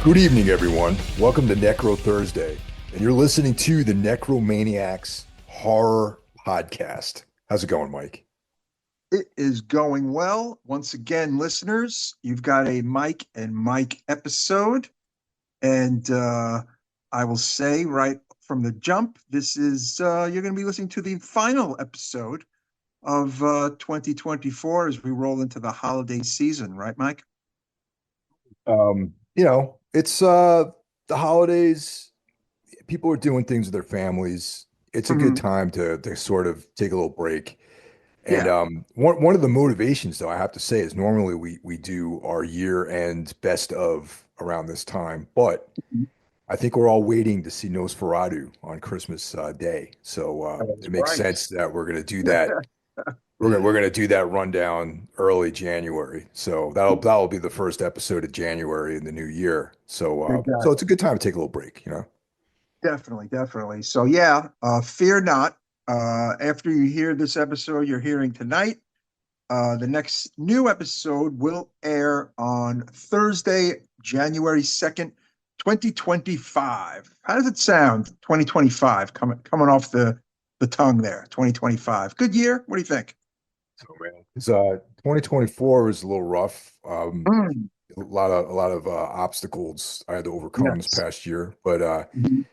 Good evening, everyone. Welcome to Necro Thursday, and you're listening to the Necromaniacs Horror Podcast. How's it going, Mike? It is going well. Once again, listeners, you've got a Mike and Mike episode. And I will say right from the jump, this is you're going to be listening to the final episode of 2024 as we roll into the holiday season, right, Mike? It's the holidays. People are doing things with their families. It's a good Mhm. time to sort of take a little break. And Yeah. one of the motivations, though, I have to say, is normally we do our year-end best of around this time, but I think we're all waiting to see Nosferatu on Christmas Day. So That's it makes right. sense that we're going to do that. We're gonna do that rundown early January. So that'll be the first episode of January in the new year. So Exactly. so it's a good time to take a little break. Definitely, definitely. So yeah, fear not. After you hear this episode you're hearing tonight, the next new episode will air on Thursday, January 2nd, 2025. How does it sound? 2025 coming off the tongue there. 2025. Good year. What do you think? So man, it's 2024 was a little rough. Mm, A lot of obstacles I had to overcome this yes. past year, but Mhm.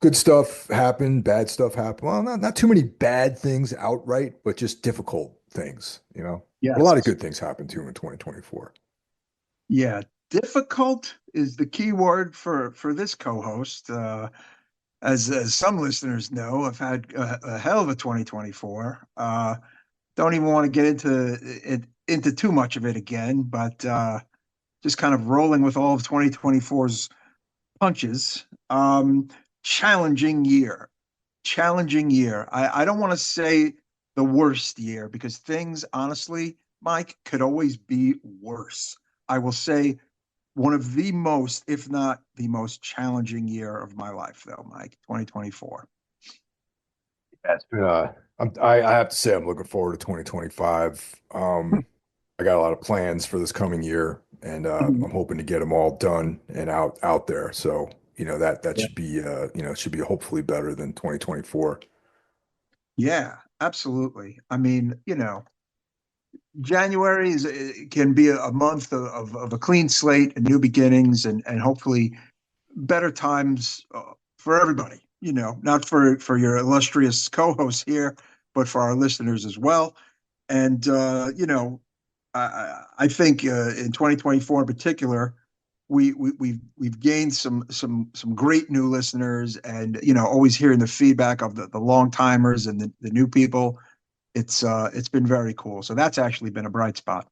good stuff happened, bad stuff happened. Well, not too many bad things outright, but just difficult things. But a lot of Yes. good things happened too in 2024. Yeah. Difficult is the key word for this co-host. As some listeners know, I've had a hell of a 2024. Don't even want to get into too much of it again, but just kind of rolling with all of 2024's punches. Challenging year, challenging year. I don't want to say the worst year because things, honestly, Mike, could always be worse. I will say one of the most, if not the most challenging year of my life, though, Mike, 2024. Yeah, it's been I have to say I'm looking forward to 2025. I got a lot of plans for this coming year, and I'm hoping to get them all done and out there. So, that Yeah. should be should be hopefully better than 2024. Yeah, absolutely. I mean, January can be a month of a clean slate and new beginnings and hopefully better times for everybody, not for your illustrious co-hosts here, but for our listeners as well. And, I think in 2024 in particular, we've gained some great new listeners and, always hearing the feedback of the long timers and the new people. It's been very cool. So that's actually been a bright spot.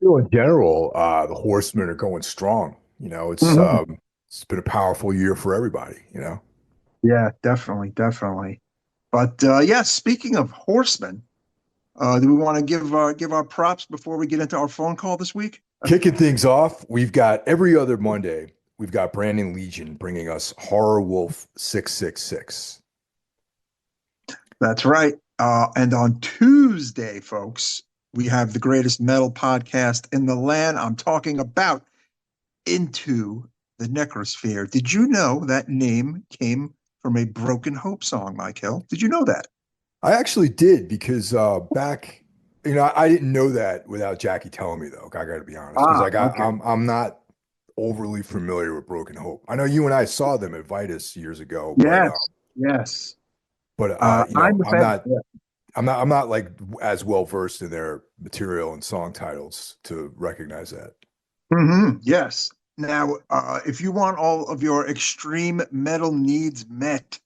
In general, the Horsemen are going strong. Mhm. It's been a powerful year for everybody. Yeah, definitely, definitely. But yeah, speaking of horsemen, do we want to give our props before we get into our phone call this week? Kicking things off, we've got every other Monday, we've got Brandon Legion bringing us Horror Wolf 666. That's right. And on Tuesday, folks, we have the greatest metal podcast in the land. I'm talking about Into the Necrosphere. Did you know that name came from a Broken Hope song, Mike Hill? Did you know that? I actually did because back, I didn't know that without Jackie telling me though. I got to be honest, because Ah, okay. I'm not overly familiar with Broken Hope. I know you and I saw them at Vitus years ago, but Yes, yes. I'm a I'm fan. not Yeah. I'm not like as well versed in their material and song titles to recognize that. Yes. Now, if you want all of your extreme metal needs met,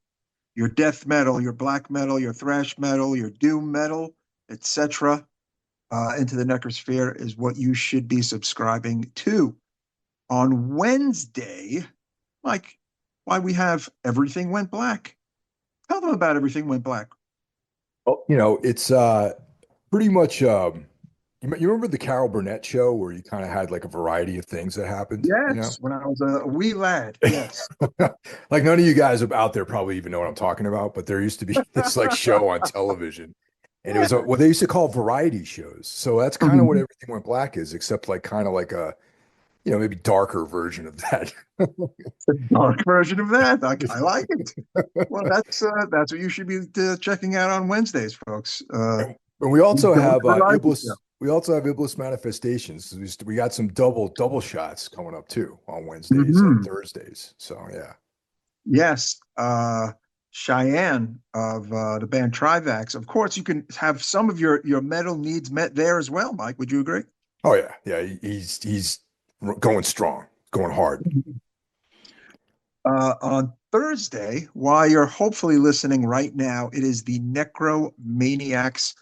your death metal, your black metal, your thrash metal, your doom metal, etc., Into the Necrosphere is what you should be subscribing to. On Wednesday, Mike, why we have Everything Went Black. Tell them about Everything Went Black. Well, it's pretty much you remember the Carol Burnett show where you kind of had like a variety of things that happened? Yes, when I was a wee lad. Yes. Like none of you guys out there probably even know what I'm talking about, but there used to be this like show on television, and it was what they used to call variety shows. So that's kind of what Mhm. Everything Went Black is, except like kind of like maybe darker version of that. Dark version of that. I like it. Well, that's what you should be checking out on Wednesdays, folks. And we The also Dark have Variety Show. Iblis. We also have Iblis manifestations. We got some double shots coming up too on Wednesdays and Hmm. Thursdays. So yeah. Yes, Cheyenne of the band Trivax. Of course, you can have some of your metal needs met there as well, Mike. Would you agree? Oh yeah, yeah. He's going strong, going hard. On Thursday, while you're hopefully listening right now, it is the Necro Maniacs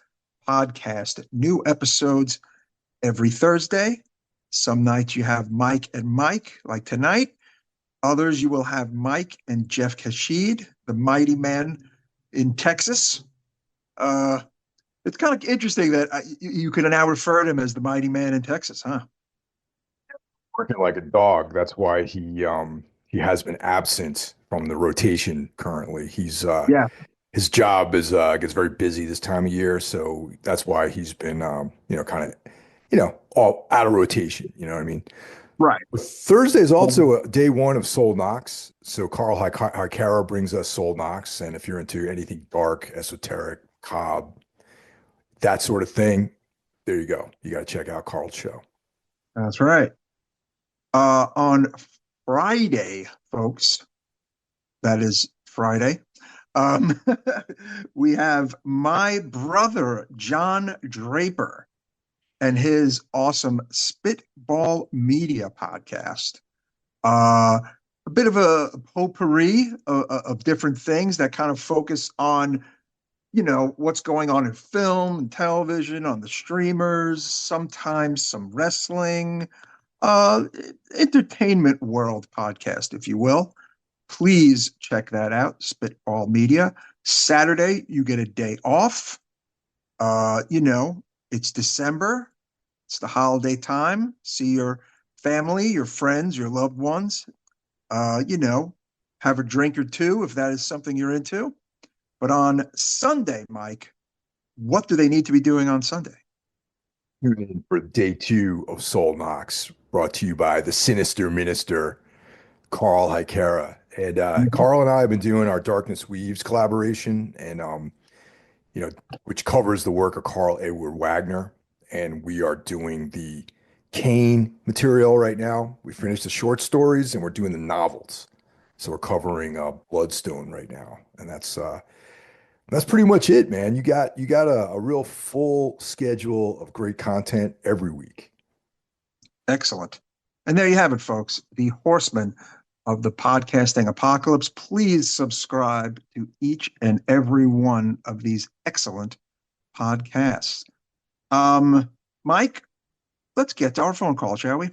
podcast. New episodes every Thursday. Some nights you have Mike and Mike, like tonight. Others you will have Mike and Jeff Kashid, the mighty man in Texas. Uh, it's kind of interesting that you can now refer to him as the mighty man in Texas, huh? Working like a dog. That's why he has been absent from the rotation currently. Yeah, His job is gets very busy this time of year, so that's why he's been kind of all out of rotation. You know what I mean? right. Thursday is also day one of Soul Knox. So Carl Hikara brings us Soul Knox, and if you're into anything dark, esoteric, cobb, that sort of thing, there you go. You got to check out Carl's show. That's right. On Friday, folks, that is Friday. Um, we have my brother, John Draper, and his awesome Spitball Media podcast. Uh, a bit of a potpourri of different things that kind of focus on, what's going on in film and television, on the streamers, sometimes some wrestling, uh, entertainment world podcast, if you will. Please check that out, Spitball Media. Saturday, you get a day off. It's December. It's the holiday time. See your family, your friends, your loved ones. Uh, you know, have a drink or two if that is something you're into. But on Sunday, Mike, what do they need to be doing on Sunday? Tune in for day two of Soul Knox, brought to you by the Sinister Minister, Carl Hikera. And Mhm. Carl and I have been doing our Darkness Weaves collaboration, and you know, which covers the work of Carl Edward Wagner. And we are doing the Kane material right now. We finished the short stories and we're doing the novels. So we're covering Bloodstone right now. And that's pretty much it, man. You got a real full schedule of great content every week. Excellent. And there you have it, folks. The horsemen of the podcasting apocalypse. Please subscribe to each and every one of these excellent podcasts. Um, Mike, let's get to our phone call, shall we?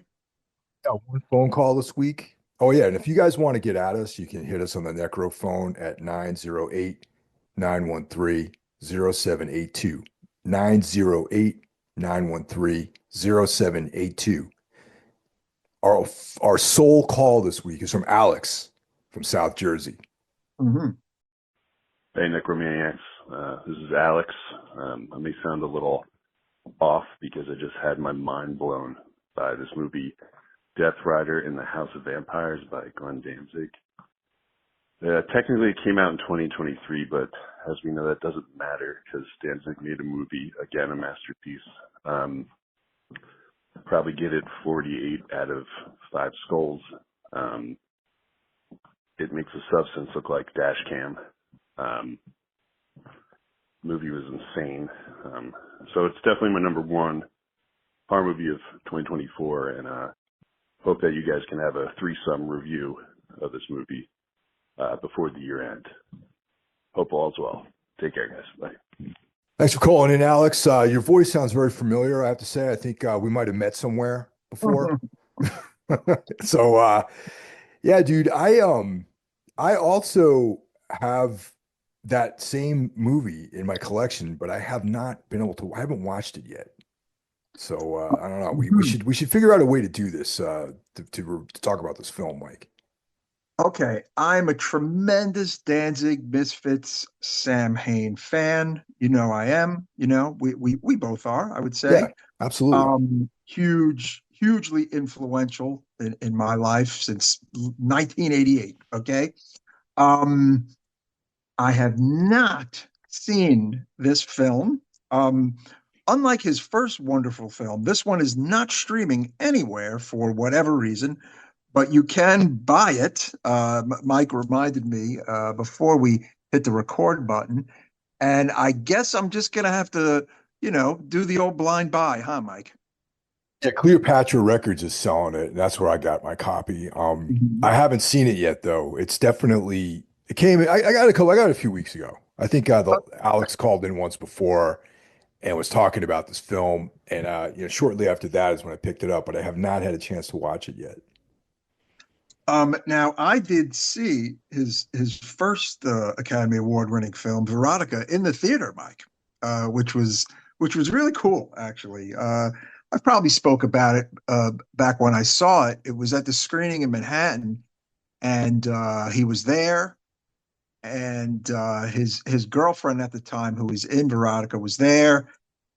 Got one phone call this week. Oh yeah, and if you guys want to get at us, you can hit us on the Necro phone at 908-913-0782. 908-913-0782. Our our sole call this week is from Alex from South Jersey. Mhm. Hey, Necromaniacs. This is Alex. I may sound a little off because I just had my mind blown by this movie, Death Rider in the House of Vampires by Glenn Danzig. Technically, it came out in 2023, but as we know, that doesn't matter because Danzig made a movie, again, a masterpiece. Probably get it 48 out of 5 skulls. Um, it makes the substance look like dash cam. Um, movie was insane. So it's definitely my number one horror movie of 2024, and hope that you guys can have a threesome review of this movie before the year end. Hope all is well. Take care, guys. Bye. Thanks for calling in, Alex. Your voice sounds very familiar, I have to say. I think we might have met somewhere before. So yeah, dude, I also have that same movie in my collection, but I have not been able to, I haven't watched it yet. So I don't know. We should figure out a way to do this to talk about this film, Mike. Okay, I'm a tremendous Danzig Misfits Sam Hain fan. You know I am. We both are, I would Yeah, say. absolutely. Huge, hugely influential in my life since 1988. Okay. Um, I have not seen this film. Um, Unlike his first wonderful film, this one is not streaming anywhere for whatever reason, but you can buy it. Mike reminded me before we hit the record button, and I guess I'm just gonna have to, do the old blind buy, huh, Mike? Yeah, Cleopatra Records is selling it, and that's where I got my copy. Mhm. I haven't seen it yet though. It's definitely it came. I got I got it a few weeks ago. I think Alex called in once before and was talking about this film, and shortly after that is when I picked it up, but I have not had a chance to watch it yet. Now I did see his first Academy Award winning film, Veronica, in the theater, Mike, which was really cool, actually. I probably spoke about it back when I saw it. It was at the screening in Manhattan, and he was there, and his girlfriend at the time, who was in Veronica, was there,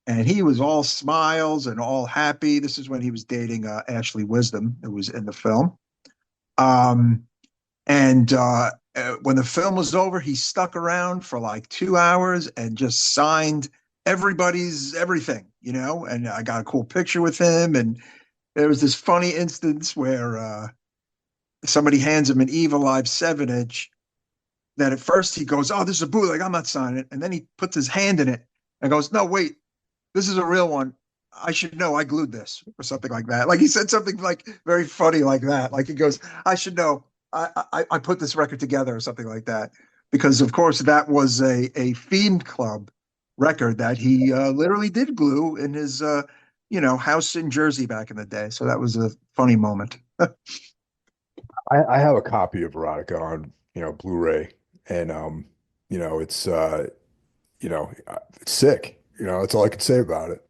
and he was all smiles and all happy. This is when he was dating Ashley Wisdom, who was in the film. Um, and when the film was over, he stuck around for like 2 hours and just signed everybody's everything, And I got a cool picture with him. And there was this funny instance where somebody hands him an Evil Live 7-inch that at first he goes, "Oh, this is a bootleg. I'm not signing it." And then he puts his hand in it and goes, "No, wait, this is a real one. I should know. I glued this," or something like that. Like he said something like very funny like that. Like he goes, "I should know. I put this record together," or something like that. Because of course that was a Fiend Club record that he literally did glue in his house in Jersey back in the day. So that was a funny moment. I have a copy of Veronica on Blu-ray, and it's sick. That's all I can say about it.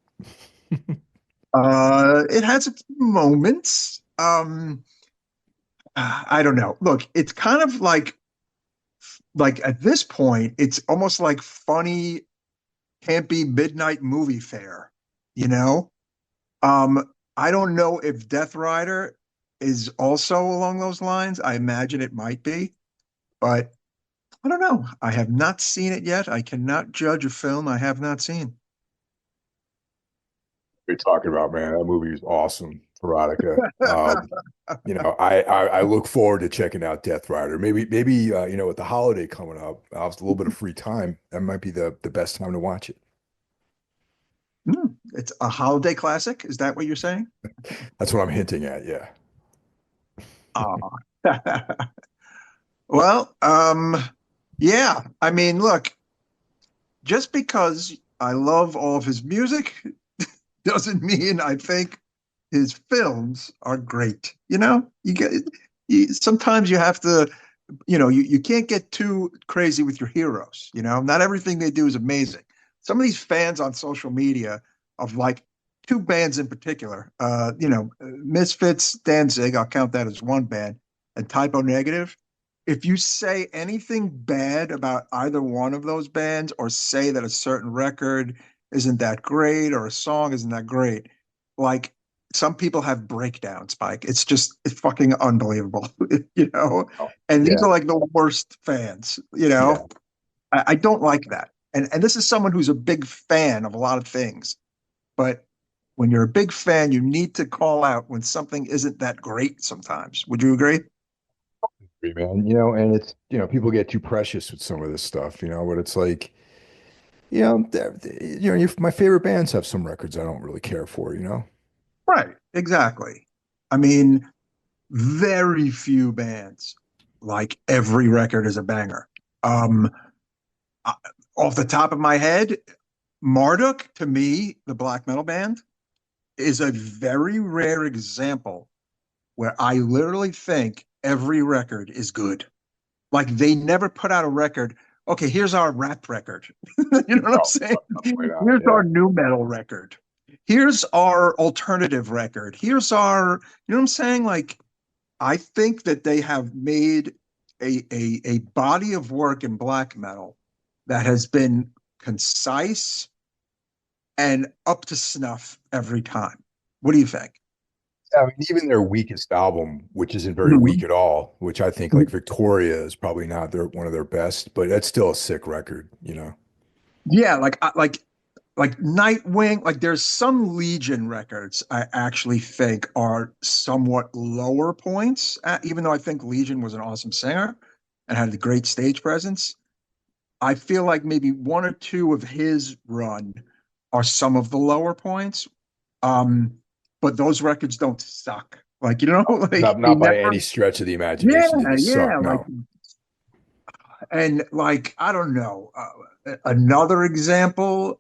It has its moments. I don't know. Look, it's kind of like at this point, it's almost like funny, campy midnight movie fare, you know? I don't know if Death Rider is also along those lines. I imagine it might be, but I don't know. I have not seen it yet. I cannot judge a film I have not seen. You're talking about, man, that movie is awesome, Veronica. I look forward to checking out Death Rider. Maybe with the holiday coming up, I have a little bit of free time. That might be the best time to watch it. It's a holiday classic. Is that what you're saying? That's what I'm hinting at. Yeah. Oh. Well, yeah. I mean, look, just because I love all of his music doesn't mean I think his films are great. Sometimes you have to, you can't get too crazy with your heroes. Not everything they do is amazing. Some of these fans on social media of like two bands in particular, Misfits, Danzig, I'll count that as one band, and Typo Negative. If you say anything bad about either one of those bands or say that a certain record isn't that great or a song isn't that great, like some people have breakdowns, Spike. It's fucking unbelievable, you know? Oh, And these yeah. are like the worst fans, Yeah. I don't like that. And this is someone who's a big fan of a lot of things. But when you're a big fan, you need to call out when something isn't that great sometimes. Would you agree? Man. And it's, people get too precious with some of this stuff, but it's like, my favorite bands have some records I don't really care for. Right, exactly. I mean, very few bands like every record is a banger. Um, uh, Off the top of my head, Marduk, to me, the black metal band, is a very rare example where I literally think every record is good. Like they never put out a record. Okay, here's our rap record. You know what I'm Oh, saying? definitely not. Here's Yeah. our new metal record. Here's our alternative record. Here's our, you know what I'm saying? Like, I think that they have made a body of work in black metal that has been concise and up to snuff every time. What do you think? I mean, even their weakest album, which isn't very weak Mhm. at all, which I think like Victoria is probably not one of their best, but that's still a sick record, you know? Yeah, like Nightwing, like there's some Legion records I actually think are somewhat lower points, even though I think Legion was an awesome singer and had a great stage presence. I feel like maybe one or two of his run are some of the lower points. Um, but those records don't suck. Like, like he Not by never, any stretch of the yeah, imagination did it suck. yeah, like, No. and like, I don't know. Another example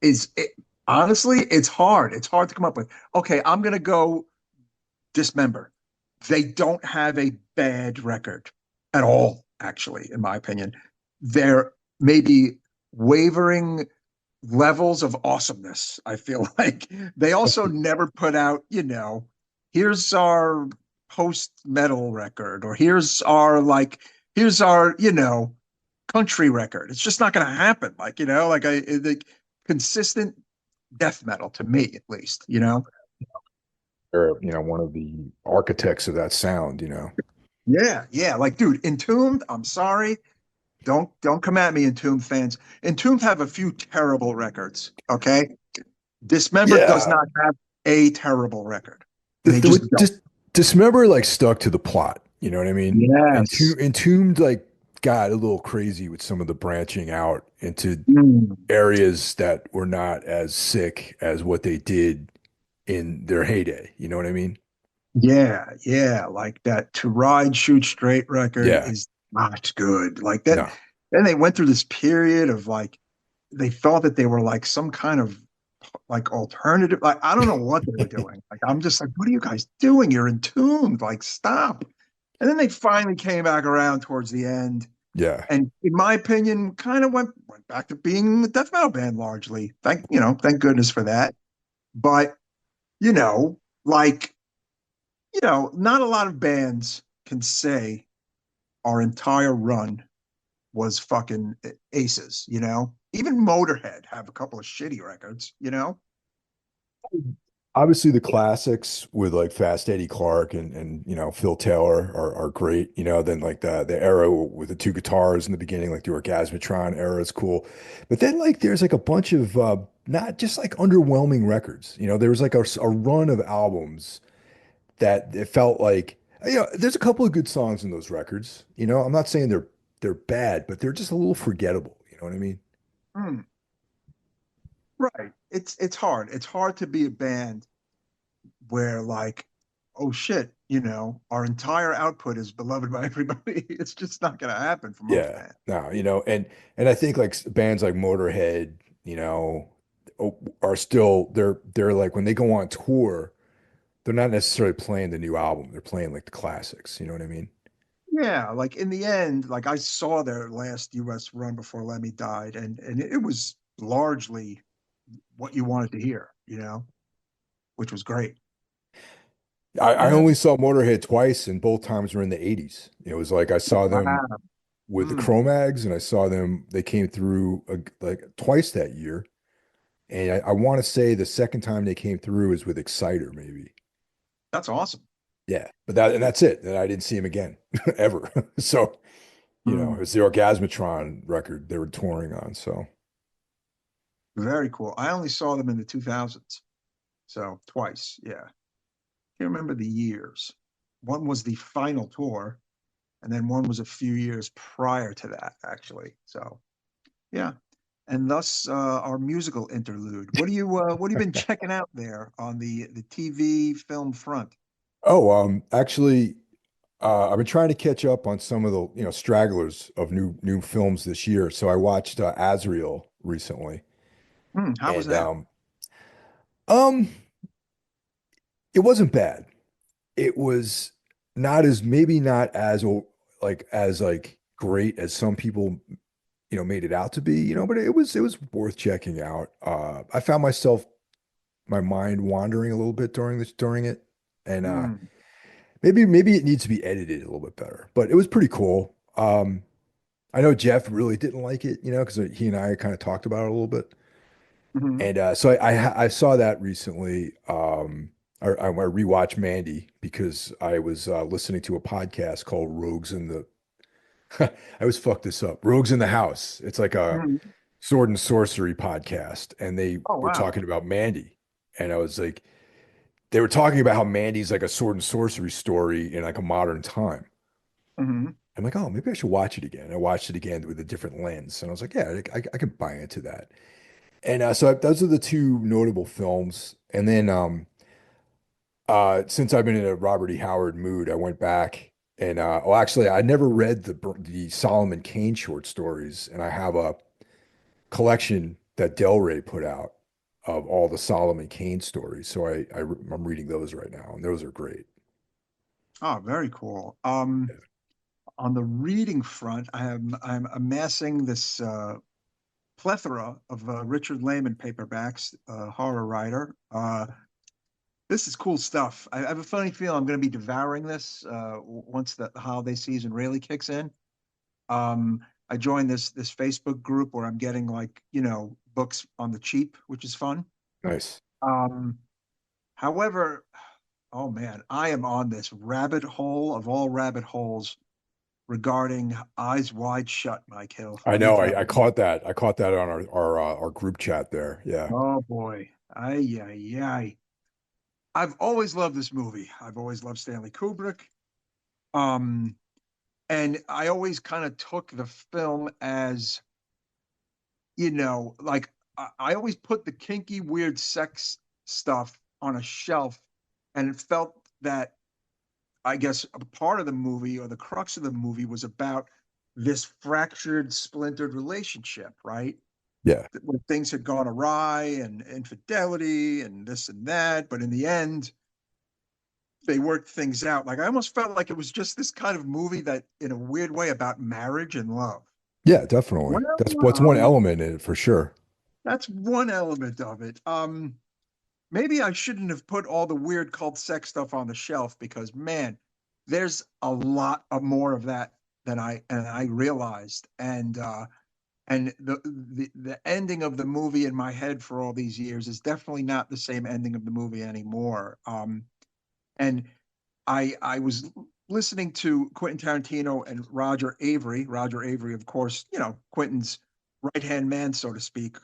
is honestly, it's hard. It's hard to come up with. Okay, I'm gonna go Dismember. They don't have a bad record at all, actually, in my opinion. They're maybe wavering levels of awesomeness, I feel like. They also never put out, here's our post metal record, or here's our, country record. It's just not going to happen. Like, the consistent death metal to me, at least, They're, one of the architects of that sound, you know? Yeah, yeah. Like, dude, Entombed, I'm sorry. Don't come at me, Entombed fans. Entombed have a few terrible records, okay? Dismembered does Yeah. not have a terrible record. The, They just the, don't. just Dismember like stuck to the plot, you know what I mean? Yes. Entombed like got a little crazy with some of the branching out into Mm. areas that were not as sick as what they did in their heyday. You know what I mean? Yeah, yeah. Like that To Ride, Shoot Straight record Yeah. is not good. Like that. No. Then they went through this period of like they thought that they were like some kind of like alternative. Like I don't know what they were doing. Like I'm just like, what are you guys doing? You're entombed. Like stop. And then they finally came back around towards the end, Yeah. and in my opinion, kind of went back to being a death metal band largely. Thank goodness for that. But you know, like not a lot of bands can say our entire run was fucking aces. Even Motorhead have a couple of shitty records. Obviously the classics with like Fast Eddie Clark and Phil Taylor are great. Then like the era with the two guitars in the beginning, like the Orgasmatron era is cool. But then like there's like a bunch of not just like underwhelming records. There was like a run of albums that it felt like there's a couple of good songs in those records. I'm not saying they're bad, but they're just a little forgettable. You know what I mean? Mm, right. It's hard. It's hard to be a band where like, oh shit, our entire output is beloved by everybody. It's just not going to happen for most Yeah. bands. No, and I think like bands like Motorhead, you know, are still they're like when they go on tour, they're not necessarily playing the new album. They're playing like the classics. You know what I mean? Yeah, like in the end, like I saw their last US run before Lemmy died, and it was largely what you wanted to hear, which was great. I Yeah. only saw Motorhead twice, and both times were in the 80s. It was like I saw them Wow. with the Mm, Cro-Mags, and I saw them. They came through like twice that year, and I want to say the second time they came through is with Exciter, maybe. that's awesome. Yeah, but that's it. And I didn't see him again ever. So, it Mm, was the Orgasmatron record they were touring on. So, very cool. I only saw them in the 2000s, so twice. Yeah. Can't remember the years. One was the final tour, and then one was a few years prior to that, actually. So yeah, and thus our musical interlude. What have you been checking out there on the TV film front? oh, actually, I've been trying to catch up on some of the stragglers of new films this year. So I watched Azrael recently, How was and that? um, it wasn't bad. It was not as maybe not as like great as some people made it out to be, but it was worth checking out. I found my mind wandering a little bit during it, and Mm, maybe it needs to be edited a little bit better, but it was pretty cool. I know Jeff really didn't like it, because he and I kind of talked about it a little bit, hmm and so I saw that recently. I rewatched Mandy because I was listening to a podcast called Rogues in the I always fuck this up. Rogues in the House. It's like a Mhm. sword and sorcery podcast, and they Oh, were wow. talking about Mandy. And I was like, they were talking about how Mandy's like a sword and sorcery story in like a modern time. Hmm. I'm like, oh, maybe I should watch it again. I watched it again with a different lens, and I was like, yeah, I could buy into that. And those are the two notable films. And then since I've been in a Robert E. Howard mood, I went back and well, actually, I never read the Solomon Kane short stories, and I have a collection that Del Rey put out of all the Solomon Kane stories. So I'm reading those right now, and those are great. Oh, very cool. On the reading front, I'm amassing this plethora of Richard Lehman paperbacks, horror writer. This is cool stuff. I have a funny feeling I'm going to be devouring this once the holiday season really kicks in. I joined this Facebook group where I'm getting like, books on the cheap, which is fun. Nice. Um, However, oh man, I am on this rabbit hole of all rabbit holes regarding Eyes Wide Shut, Mike Hill. I Let me know. tell I you. caught that. I caught that on our group chat there. Yeah. Oh boy. Ay, ay, ay. I've always loved this movie. I've always loved Stanley Kubrick. Um, and I always kind of took the film as, like I always put the kinky, weird sex stuff on a shelf, and it felt that I guess a part of the movie or the crux of the movie was about this fractured, splintered relationship, right? Yeah. When things had gone awry and infidelity and this and that, but in the end, they worked things out. Like I almost felt like it was just this kind of movie that, in a weird way, about marriage and love. Yeah, definitely. Well, That's what's one element in it for sure. that's one element of it. Maybe I shouldn't have put all the weird cult sex stuff on the shelf because man, there's a lot of more of that than I realized. And the ending of the movie in my head for all these years is definitely not the same ending of the movie anymore. And I was listening to Quentin Tarantino and Roger Avery. Roger Avery, of course, Quentin's right hand man, so to speak.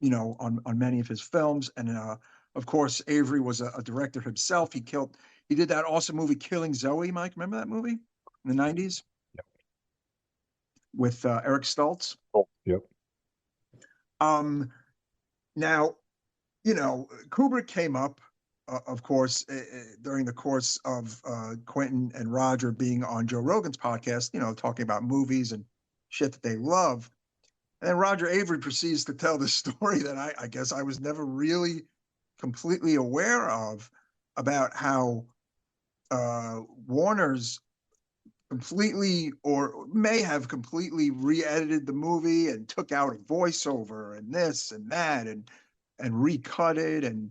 On many of his films, and of course, Avery was a director himself. He did that awesome movie Killing Zoe. Mike, remember that movie in the '90s with Eric Stoltz? Oh, yep. Um, Now, Kubrick came up, of course, during the course of Quentin and Roger being on Joe Rogan's podcast, talking about movies and shit that they love. And then Roger Avery proceeds to tell this story that I guess I was never really completely aware of about how Warner's completely or may have completely re-edited the movie and took out a voiceover and this and that and recut it and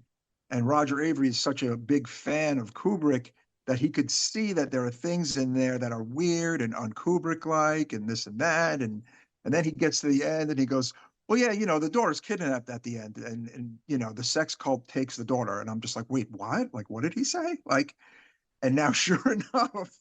Roger Avery is such a big fan of Kubrick that he could see that there are things in there that are weird and un-Kubrick like and this and that and then he gets to the end and he goes, well, yeah, the daughter's kidnapped at the end and the sex cult takes the daughter and I'm just like, wait, what? Like, what did he say? Like, and now, sure enough,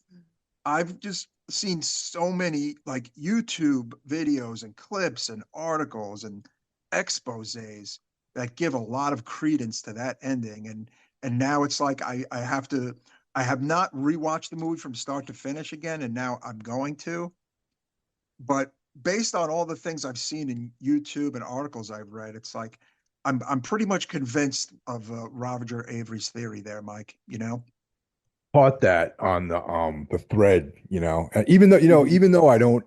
I've just seen so many like YouTube videos and clips and articles and exposés that give a lot of credence to that ending. And now it's like I have not rewatched the movie from start to finish again, and now I'm going to. But based on all the things I've seen in YouTube and articles I've read, it's like I'm pretty much convinced of Roger Avery's theory there, Mike. Caught that on the thread, And Mhm. even though I don't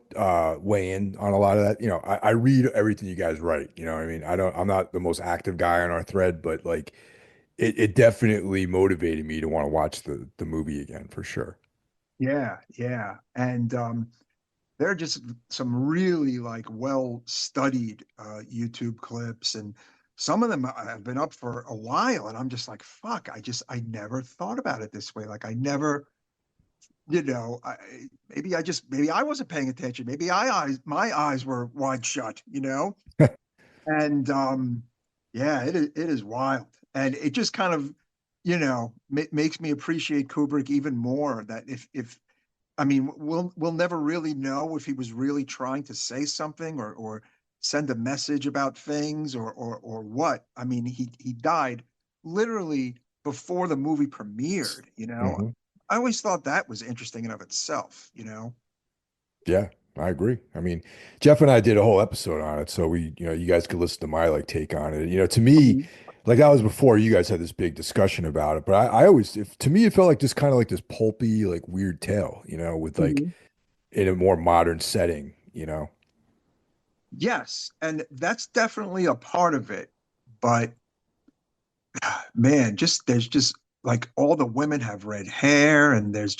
weigh in on a lot of that, I read everything you guys write, what I mean? I'm not the most active guy on our thread, but like it definitely motivated me to want to watch the movie again for sure. Yeah, yeah. And there are just some really like well studied YouTube clips, and some of them have been up for a while, and I'm just like, fuck, I never thought about it this way. Like I never, maybe I wasn't paying attention. Maybe my eyes. Were wide shut. And yeah, it is wild. And it just kind of makes me appreciate Kubrick even more. That if I mean, we'll never really know if he was really trying to say something or send a message about things or what. I mean, he died literally before the movie premiered, you know. Hmm. I always thought that was interesting in of itself, Yeah, I agree. I mean, Jeff and I did a whole episode on it, so you guys could listen to my like take on it. To me, Mhm. like that was before you guys had this big discussion about it, but I always, to me, it felt like just kind of like this pulpy, like weird tale, with like Mhm. in a more modern setting. Yes, and that's definitely a part of it. But man, just there's just like all the women have red hair, and there's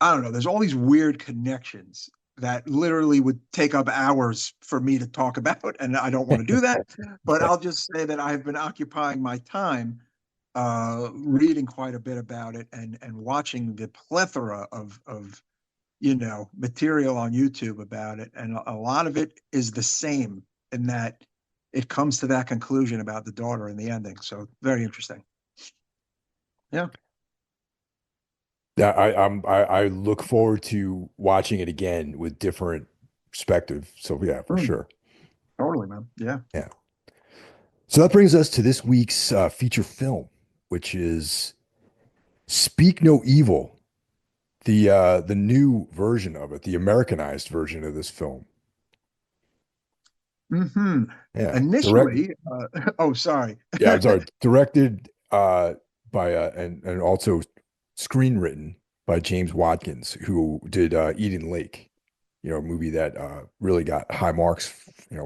I don't know, there's all these weird connections that literally would take up hours for me to talk about, and I don't want to do that. But Yeah. I'll just say that I've been occupying my time reading quite a bit about it and watching the plethora of material on YouTube about it, and a lot of it is the same in that it comes to that conclusion about the daughter in the ending. So very interesting. Yeah. Yeah, I look forward to watching it again with different perspective. So yeah, for Mm, sure. totally, man. Yeah. Yeah. So that brings us to this week's feature film, which is Speak No Evil, the new version of it, the Americanized version of this film. Hmm. Yeah, direct. Initially, oh, sorry. Yeah, I'm sorry. Directed by and also screenwritten by James Watkins, who did Eden Lake. A movie that really got high marks,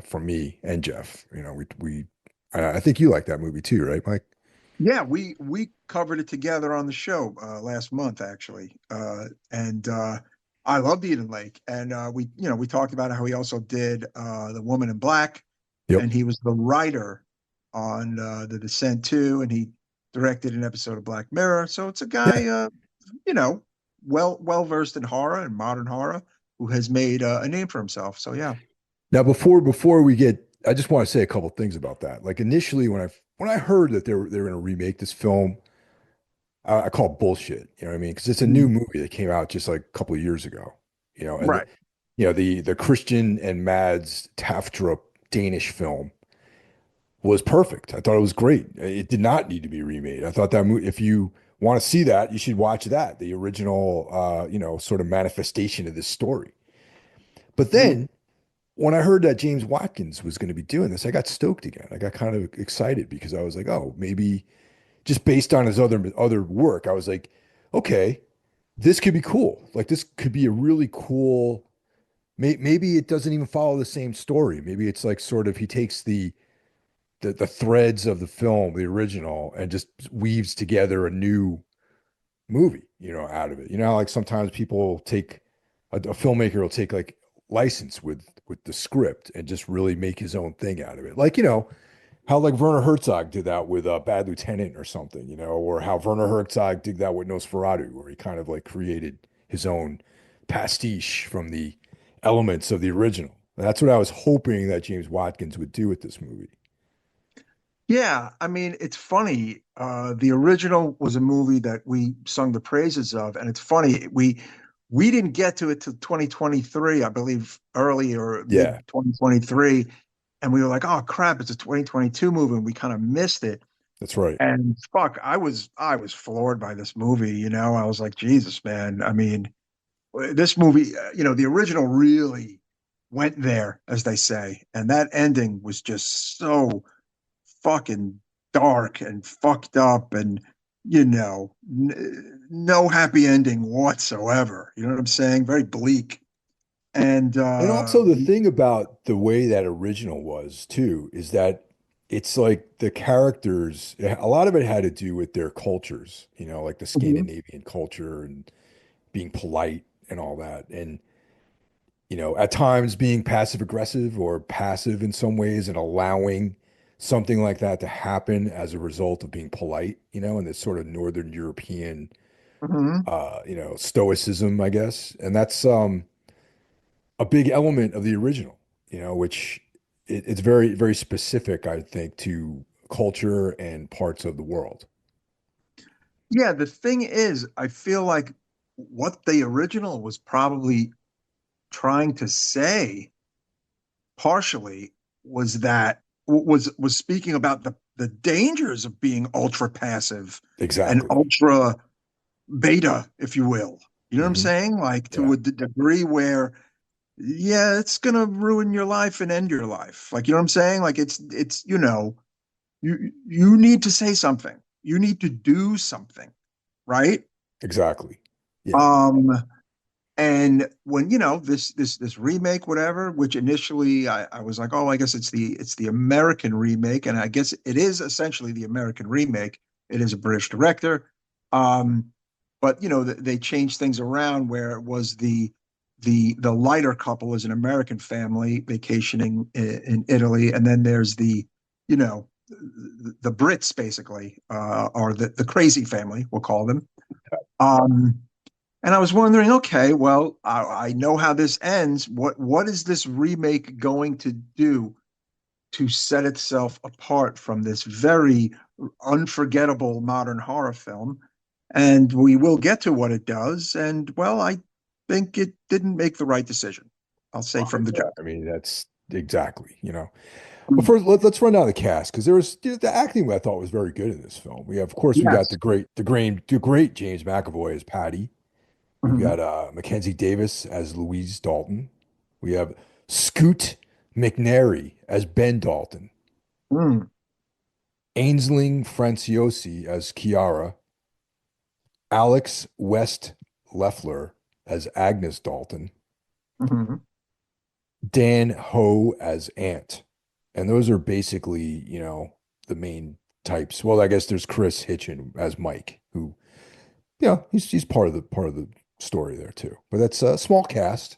from me and Jeff. I think you like that movie too, right, Mike? Yeah, we covered it together on the show last month, actually, and I loved Eden Lake, and we talked about how he also did The Woman in Black, Yep. and he was the writer on The Descent too, and he directed an episode of Black Mirror. So it's a Yeah. guy, you know, well versed in horror and modern horror, who has made a name for himself. So yeah. Now, before we get, I just want to say a couple things about that. Like initially, when I heard that they were going to remake this film, I call it bullshit. You know what I mean? Because it's a new Mhm. movie that came out just like a couple of years ago. And Right. the Christian and Mads Tafdrup Danish film was perfect. I thought it was great. It did not need to be remade. I thought that movie, if you want to see that, you should watch that, the original, sort of manifestation of this story. But Mhm. then when I heard that James Watkins was going to be doing this, I got stoked again. I got kind of excited because I was like, oh, maybe just based on his other work, I was like, okay, this could be cool. Like this could be a really cool. Maybe it doesn't even follow the same story. Maybe it's like sort of he takes the threads of the film, the original, and just weaves together a new movie, out of it. Like sometimes people take a filmmaker will take like license with the script and just really make his own thing out of it. Like, how like Werner Herzog did that with Bad Lieutenant or something, or how Werner Herzog did that with Nosferatu, where he kind of like created his own pastiche from the elements of the original. That's what I was hoping that James Watkins would do with this movie. Yeah, I mean, it's funny. The original was a movie that we sung the praises of, and it's funny we didn't get to it till 2023, I believe, early or Yeah, mid 2023, and we were like, "Oh crap, it's a 2022 movie," and we kind of missed it. that's right. And fuck, I was floored by this movie. I was like, Jesus, man. I mean, this movie, the original really went there, as they say, and that ending was just so fucking dark and fucked up and no happy ending whatsoever. You know what I'm saying? Very bleak. And And also the thing about the way that original was too is that it's like the characters, a lot of it had to do with their cultures, like the Mhm. Scandinavian culture and being polite and all that. And, at times being passive aggressive or passive in some ways and allowing something like that to happen as a result of being polite, in this sort of Northern European, Mhm. stoicism, I guess. And that's, a big element of the original, which it's very, very specific, I think, to culture and parts of the world. Yeah, the thing is, I feel like what the original was probably trying to say partially was that was speaking about the dangers of being ultra passive and Exactly. ultra beta, if you will. You know what I'm Hmm. saying? Like to Yeah, a degree where, yeah, it's gonna ruin your life and end your life. Like, you know what I'm saying? Like it's you need to say something. You need to do something, right? exactly. Yeah, Um, And when, this remake, whatever, which initially I was like, oh, I guess it's the American remake, and I guess it is essentially the American remake. It is a British director. Um, but they changed things around where it was the lighter couple is an American family vacationing in Italy, and then there's the Brits basically, or the crazy family, we'll call them. Um, and I was wondering, okay, well, I know how this ends. What is this remake going to do to set itself apart from this very unforgettable modern horror film? And we will get to what it does. And well, I think it didn't make the right decision. I'll say from the yeah. jump. I mean, that's exactly. Well, Mm. first, let's run down the cast because there was the acting I thought was very good in this film. Of course, we got Yes. the great James McAvoy as Patty. We've Mhm. got Mackenzie Davis as Louise Dalton. We have Scoot McNairy as Ben Dalton. Mm. Ainsling Franciosi as Kiara. Alex West Leffler as Agnes Dalton. Mhm. Dan Ho as Ant. And those are basically the main types. Well, I guess there's Chris Hitchin as Mike, who, he's part of the story there too. But that's a small cast.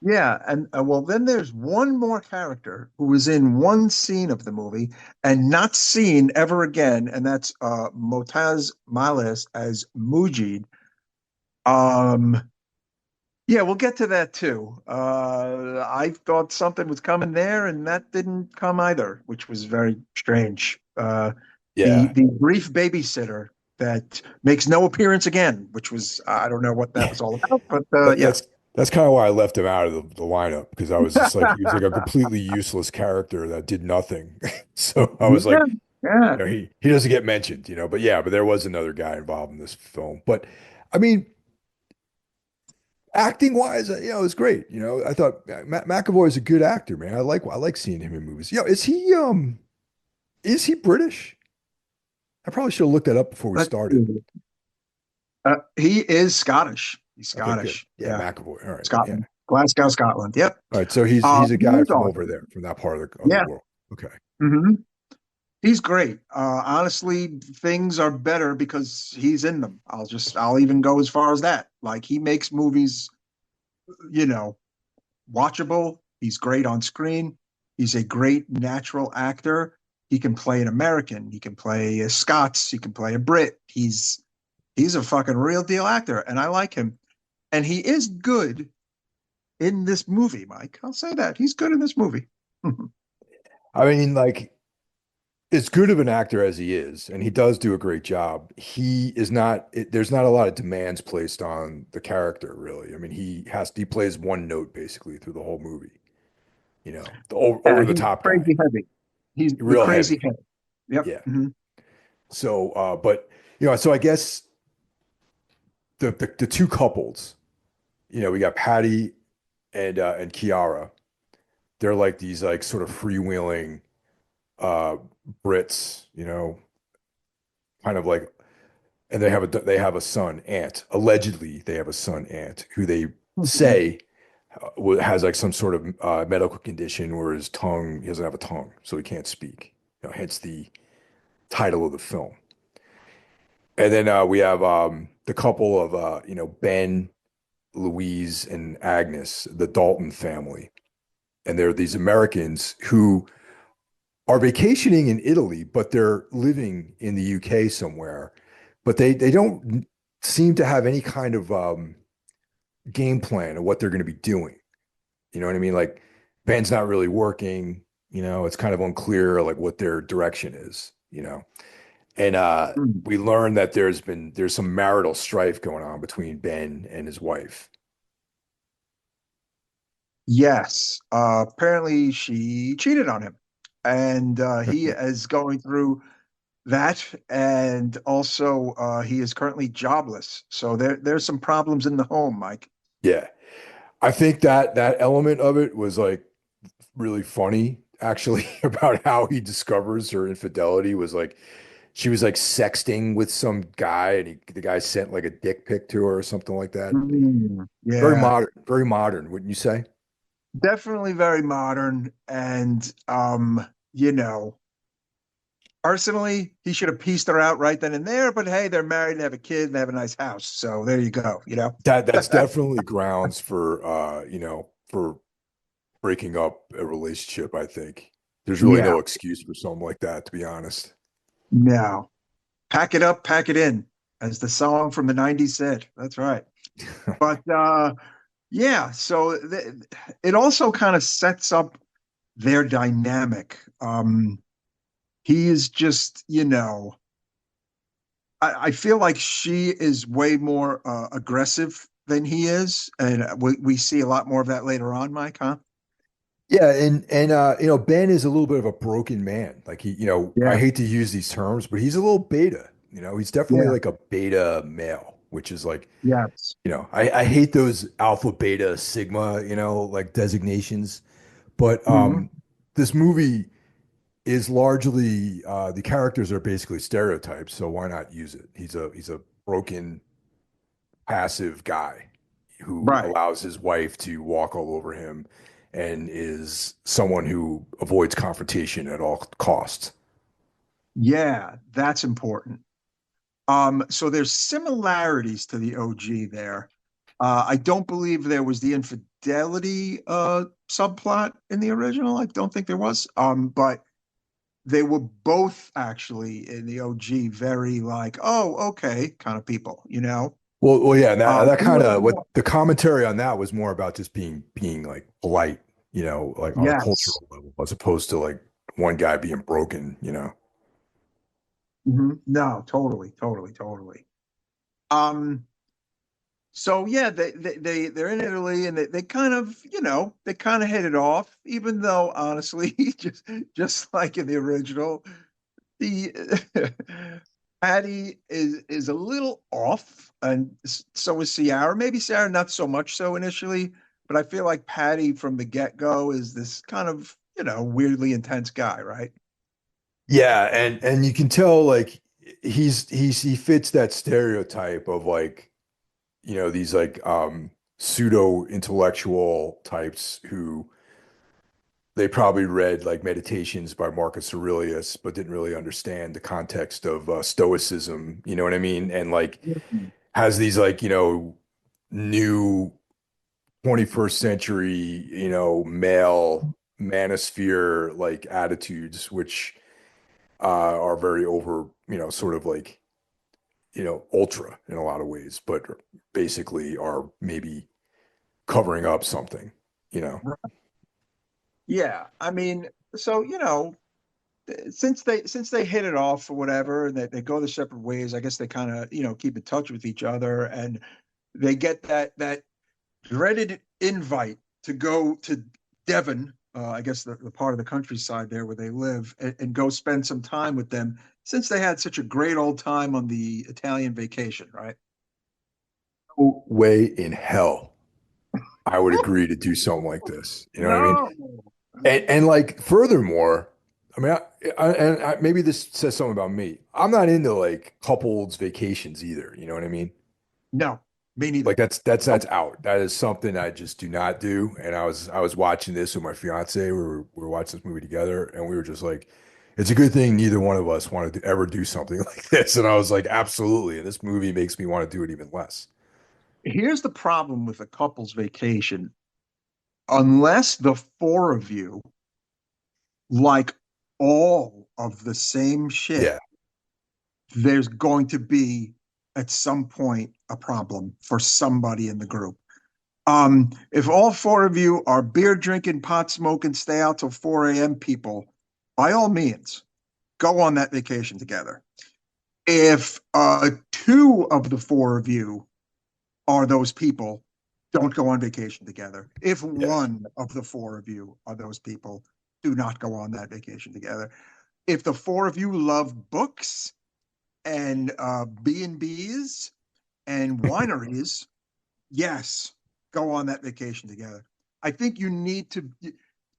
Yeah, and well, then there's one more character who was in one scene of the movie and not seen ever again, and that's Motaz Miles as Mujid. Um, yeah, we'll get to that too. I thought something was coming there, and that didn't come either, which was very strange. The Yeah. the brief babysitter that makes no appearance again, which was I don't know what that was all about, but That, yeah. that's that's kind of why I left him out of the lineup because I was just like he was like a completely useless character that did nothing. So I was Yeah, like, yeah. he doesn't get mentioned. But there was another guy involved in this film. But I mean, acting wise, it was great. I thought McAvoy is a good actor, man. I like seeing him in movies. Is he British? I probably should have looked that up before we Let's started. see. He is Scottish. He's Okay, good. Scottish. Yeah, Yeah, McAvoy. All right, yeah. Scotland, Glasgow, Scotland. Yep. All right, so he's a He guy is from over awesome. there, from that part of the Yeah. world. Okay. Hmm. He's great. Honestly, things are better because he's in them. I'll even go as far as that. Like he makes movies, you know, watchable. He's great on screen. He's a great natural actor. He can play an American. He can play a Scots. He can play a Brit. He's a fucking real deal actor, and I like him. And he is good in this movie, Mike. I'll say that. He's good in this movie. I mean, like, as good of an actor as he is, and he does do a great job, there's not a lot of demands placed on the character, really. I mean, he plays one note basically through the whole movie, the over Yeah, the he's top guy, crazy heavy. He's the real crazy heavy. head. Yep. Yeah. Hmm. So, but, so I guess the two couples, we got Patty and Kiara. They're like these like sort of freewheeling uh Brits, kind of like, and they have a son, Ant. Allegedly, they have a son, Ant, who they say has like some sort of medical condition where he doesn't have a tongue, so he can't speak. Hence the title of the film. And then we have the couple of Ben, Louise, and Agnes, the Dalton family, and they're these Americans who are vacationing in Italy, but they're living in the UK somewhere. But they don't seem to have any kind of game plan of what they're going to be doing. You know what I mean? Like Ben's not really working. It's kind of unclear like what their direction is. And Mm. we learned that there's some marital strife going on between Ben and his wife. Yes. Apparently she cheated on him. And he is going through that. And also he is currently jobless. So there's some problems in the home, Mike. Yeah. I think that that element of it was like really funny actually about how he discovers her infidelity was like she was like sexting with some guy and the guy sent like a dick pic to her or something like that. Yeah. Very modern, wouldn't you say? Definitely very modern. And you know, personally, he should have pieced her out right then and there, but hey, they're married and have a kid and they have a nice house. So there you go, you know? That's definitely grounds for for breaking up a relationship, I think. There's really Yeah. no excuse for something like that, to be honest. No. Pack it up, pack it in, as the song from the 90s said. That's right. But yeah, so it also kind of sets up their dynamic. He is just, I feel like she is way more aggressive than he is, and we see a lot more of that later on, Mike, huh? Yeah, and Ben is a little bit of a broken man. Like I Yeah, hate to use these terms, but he's a little beta. He's definitely yeah, like a beta male, which is like, yes. I hate those alpha, beta, sigma, like designations. But Hmm. this movie is largely the characters are basically stereotypes, so why not use it? He's a broken, passive guy who Right. allows his wife to walk all over him and is someone who avoids confrontation at all costs. Yeah, that's important. So there's similarities to the OG there. I don't believe there was the infidelity subplot in the original. I don't think there was. But they were both actually in the OG very like, oh, okay, kind of people, you know? Well, yeah, and that He kind was of what more, the commentary on that was more about just being like polite, like on a yes. cultural level, as opposed to like one guy being broken. No, totally, totally, totally. Um, So yeah, they're in Italy and they kind of, they kind of hit it off, even though honestly, just like in the original, the Patty is a little off, and so is Ciara. Maybe Sarah not so much so initially, but I feel like Patty from the get-go is this kind of, weirdly intense guy, right? Yeah, and you can tell like he fits that stereotype of like these like pseudo intellectual types who they probably read like Meditations by Marcus Aurelius, but didn't really understand the context of Stoicism. You know what I mean? And like Mhm. has these like new 21st century male manosphere like attitudes, which are very over sort of like ultra in a lot of ways, but basically are maybe covering up something. You know. Yeah, I mean, so since they hit it off or whatever, and they go their separate ways, I guess they kind of keep in touch with each other, and they get that dreaded invite to go to Devon, I guess the part of the countryside there where they live, and go spend some time with them since they had such a great old time on the Italian vacation, right? No way in hell I would agree to do something like this. You know what I mean? No, And like furthermore, I mean, maybe this says something about me. I'm not into like couples vacations either. You know what I mean? no, me Like neither. that's out. That is something I just do not do. And I was watching this with my fiance. We were watching this movie together, and we were just like, it's a good thing neither one of us wanted to ever do something like this. And I was like, absolutely. And this movie makes me want to do it even less. Here's the problem with a couple's vacation. Unless the four of you like all of the same shit, Yeah. there's going to be at some point a problem for somebody in the group. If all four of you are beer drinking, pot smoking, stay out till 4 a.m. people, by all means, go on that vacation together. If two of the four of you are those people, don't go on vacation together. If Yes. one of the four of you are those people, do not go on that vacation together. If the four of you love books and B&Bs and wineries, yes, go on that vacation together. I think you need to,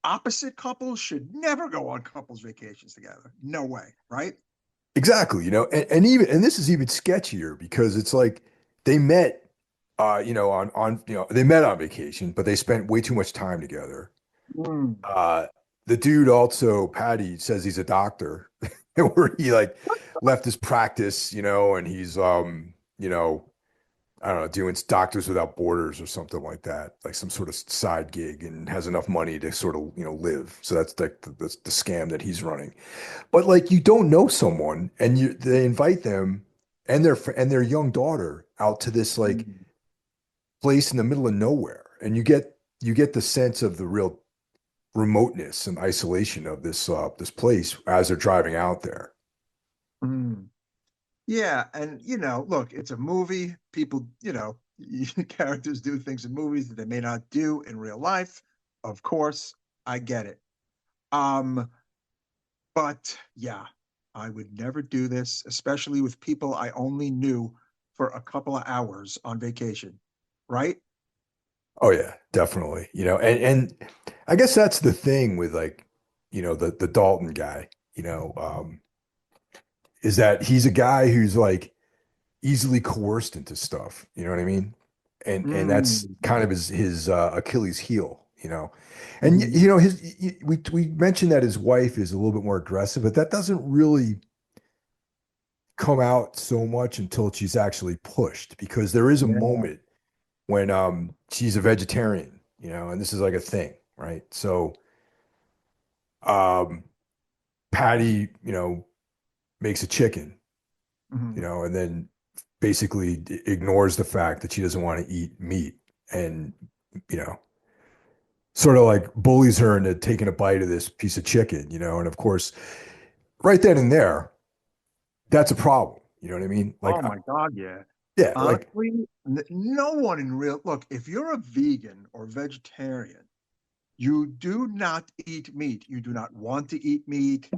opposite couples should never go on couples vacations together. No way, right? Exactly, and even and this is even sketchier because it's like they met on they met on vacation, but they spent way too much time together. Mm. Uh the dude also, Patty, says he's a doctor, where he like left his practice, and he's I don't know, doing Doctors Without Borders or something like that, like some sort of side gig, and has enough money to sort of, live. So that's like the scam that he's running. But like you don't know someone, and they invite them and their young daughter out to this like Mm. place in the middle of nowhere, and you get the sense of the real remoteness and isolation of this place as they're driving out there. Mm. Yeah, and look, it's a movie. People, characters do things in movies that they may not do in real life. Of course, I get it. Um, but yeah, I would never do this, especially with people I only knew for a couple of hours on vacation, right? Oh yeah, definitely. And I guess that's the thing with like, the Dalton guy, is that he's a guy who's like easily coerced into stuff. You know what I mean? And that's Mm. kind of his Achilles heel, And Mhm. we mentioned that his wife is a little bit more aggressive, but that doesn't really come out so much until she's actually pushed, because there is a Yeah. moment when she's a vegetarian, and this is like a thing, right? So um Patty, makes a chicken, Mhm. and then basically ignores the fact that she doesn't want to eat meat, and you know sort of like bullies her into taking a bite of this piece of chicken, and of course right then and there, that's a problem. You know what I mean? Like, Oh my God, yeah. yeah, like, Honestly, no one in real look, if you're a vegan or vegetarian, you do not eat meat. You do not want to eat meat.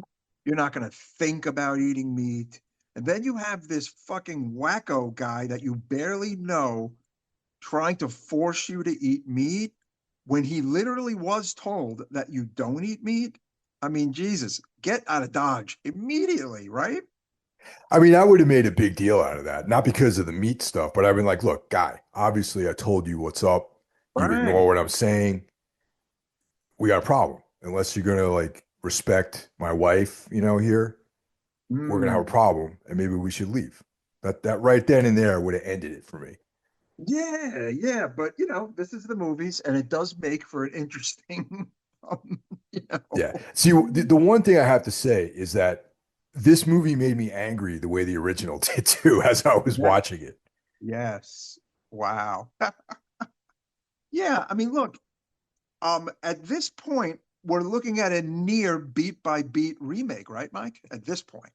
You're not going to think about eating meat. And then you have this fucking wacko guy that you barely know trying to force you to eat meat when he literally was told that you don't eat meat. I mean, Jesus, get out of Dodge immediately, right? I mean, I would have made a big deal out of that, not because of the meat stuff, but I've been like, look, guy, obviously I told you what's up. You ignore Right. what I'm saying. We got a problem. Unless you're gonna like respect my wife, here, we're gonna have a Mm. problem, and maybe we should leave. That right then and there would have ended it for me. Yeah, yeah, but this is the movies, and it does make for an interesting, um, you Yeah. know. See, the one thing I have to say is that this movie made me angry the way the original did too, as I was Yeah. watching it. Yes. Wow. Yeah, I mean, look, at this point, we're looking at a near beat by beat remake, right, Mike? At this point.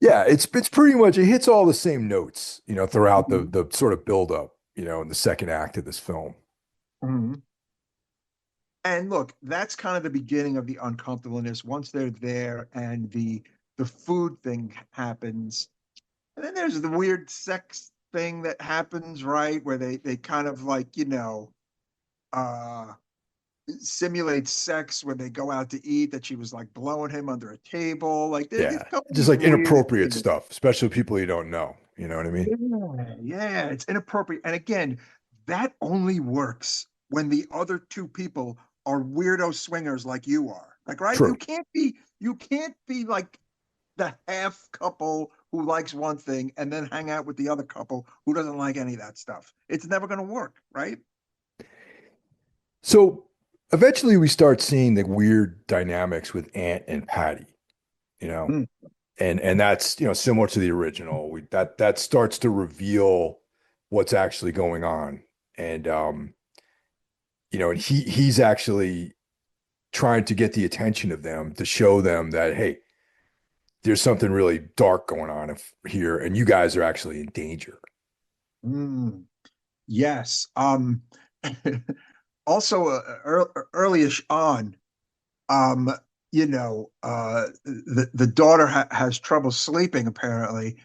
Yeah, it's pretty much, it hits all the same notes, throughout the Mhm. the sort of build up, in the second act of this film. Mhm. And look, that's kind of the beginning of the uncomfortableness once they're there and the food thing happens. And then there's the weird sex thing that happens, right? Where they kind of like, uh simulate sex when they go out to eat, that she was like blowing him under a table. Like there's a Yeah, couple of just these like weird inappropriate things. stuff, especially with people you don't know. You know what I mean? Yeah, yeah, it's inappropriate. And again, that only works when the other two people are weirdo swingers like you are. Like, right? True. You can't be like the half couple who likes one thing and then hang out with the other couple who doesn't like any of that stuff. It's never going to work, right? So eventually we start seeing the weird dynamics with Aunt and Patty, you know, Mm. and that's, similar to the original. That starts to reveal what's actually going on. And and he's actually trying to get the attention of them to show them that, hey, there's something really dark going on here, and you guys are actually in danger. Mm, yes. Also, early-ish on, um, the daughter has trouble sleeping apparently.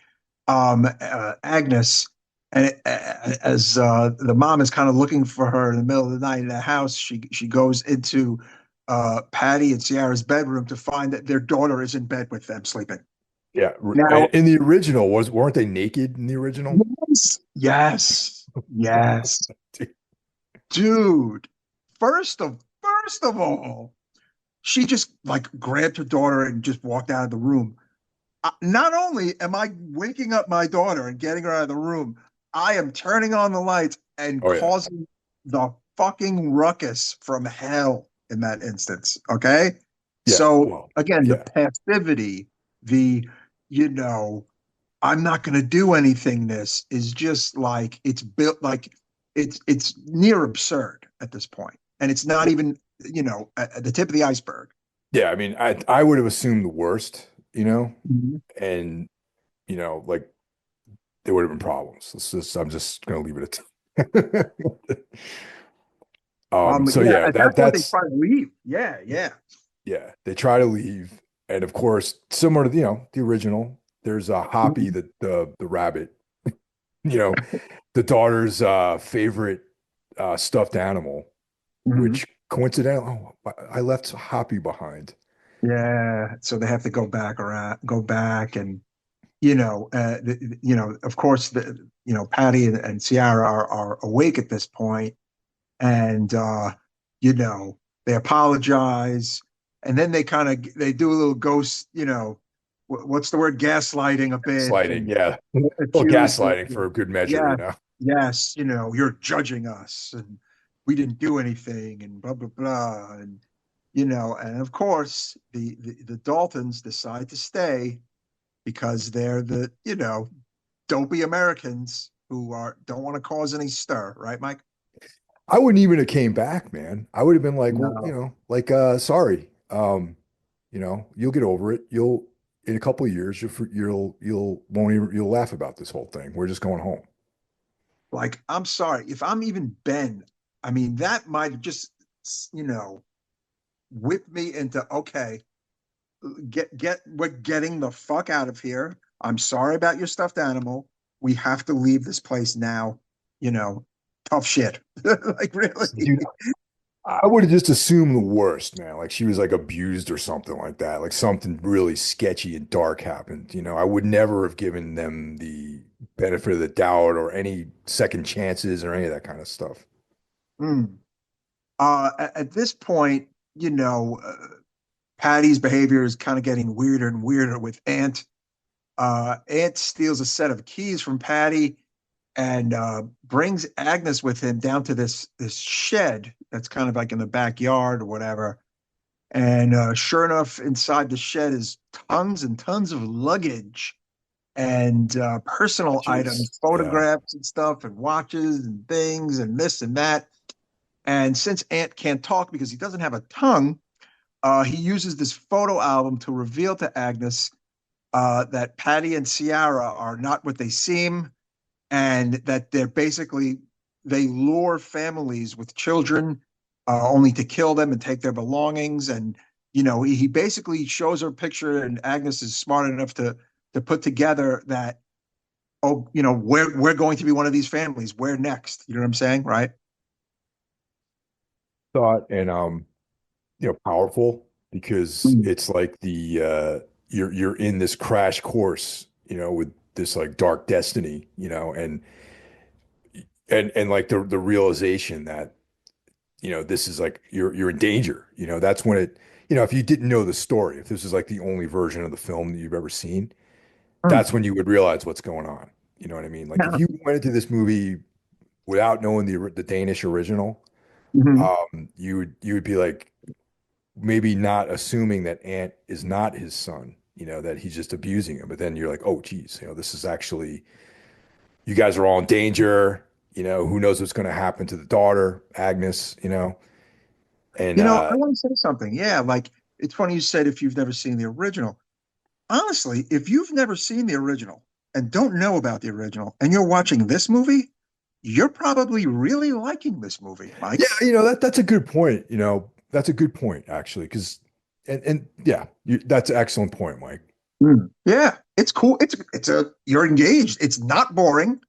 Agnes, and as the mom is kind of looking for her in the middle of the night in the house, she goes into Patty and Ciara's bedroom to find that their daughter is in bed with them sleeping. Yeah, Now, in the original, weren't they naked in the original? yes, yes, yes, dude. First of all, she just like grabbed her daughter and just walked out of the room. Not only am I waking up my daughter and getting her out of the room, I am turning on the lights and Oh yeah, causing the fucking ruckus from hell in that instance. Okay. yeah. So Well, again, the yeah, passivity, the, you know, I'm not going to do anything. This is just like it's built like it's near absurd at this point, and it's not even at the tip of the iceberg. yeah. I mean, I would have assumed the worst, Mhm. and like there would have been problems. I'm just gonna leave it at. So Yeah, yeah, at that point they that's try to leave. Yeah, yeah. yeah. They try to leave, and of course, similar to the original, there's a Hoppy, Mhm. the rabbit, you know, the daughter's favorite stuffed animal, Mhm. which coincidentally, I left Hoppy behind. Yeah, so they have to go back, and of course, Patty and Ciara are awake at this point, and you know, they apologize, and then they do a little ghost, what's the word, gaslighting a bit, Sliding, and yeah. Well, accuse gaslighting for a good measure, yeah, yes, you're judging us, and we didn't do anything, and blah blah blah, and and of course the Daltons decide to stay because they're the dopey Americans who are don't want to cause any stir, right, Mike? I wouldn't even have came back, man. I would have been like, well, No, like, sorry. You'll get over it. You'll in a couple of years, you'll won't even you'll laugh about this whole thing. We're just going home. like I'm sorry if I'm even Ben. I mean, that might just you know whip me into okay, we're getting the fuck out of here. I'm sorry about your stuffed animal. We have to leave this place now. You know, tough shit. Like really. Dude, I would have just assumed the worst, man. Like she was like abused or something like that. Like something really sketchy and dark happened. I would never have given them the benefit of the doubt or any second chances or any of that kind of stuff. Mm. At this point, Patty's behavior is kind of getting weirder and weirder with Ant. Ant steals a set of keys from Patty and brings Agnes with him down to this shed that's kind of like in the backyard or whatever. And sure enough, inside the shed is tons and tons of luggage and personal Jeez. items, Yeah. photographs and stuff, and watches and things, and this and that. And since Ant can't talk because he doesn't have a tongue, he uses this photo album to reveal to Agnes that Patty and Ciara are not what they seem, and that they lure families with children only to kill them and take their belongings. And he basically shows her a picture, and Agnes is smart enough to put together that we're going to be one of these families. Where next? You know what I'm saying, right? Thought and powerful because Mm. it's like you're in this crash course, with this like dark destiny, and like the realization that this is like you're in danger. That's when if you didn't know the story, if this is like the only version of the film that you've ever seen, Mm. that's when you would realize what's going on. You know what I mean? Like if Yeah. you went into this movie without knowing the Danish original, Mhm. you would be like maybe not assuming that Ant is not his son, that he's just abusing him. But then you're like, oh, geez, this is actually, you guys are all in danger. Who knows what's going to happen to the daughter, Agnes, and I want to say something. Yeah, like it's funny you said if you've never seen the original. honestly, if you've never seen the original and don't know about the original and you're watching this movie, you're probably really liking this movie, Yeah, Mike. that's a good point. That's a good point actually, because and yeah, that's an excellent point, Mike. Yeah, it's cool. You're engaged. It's not boring.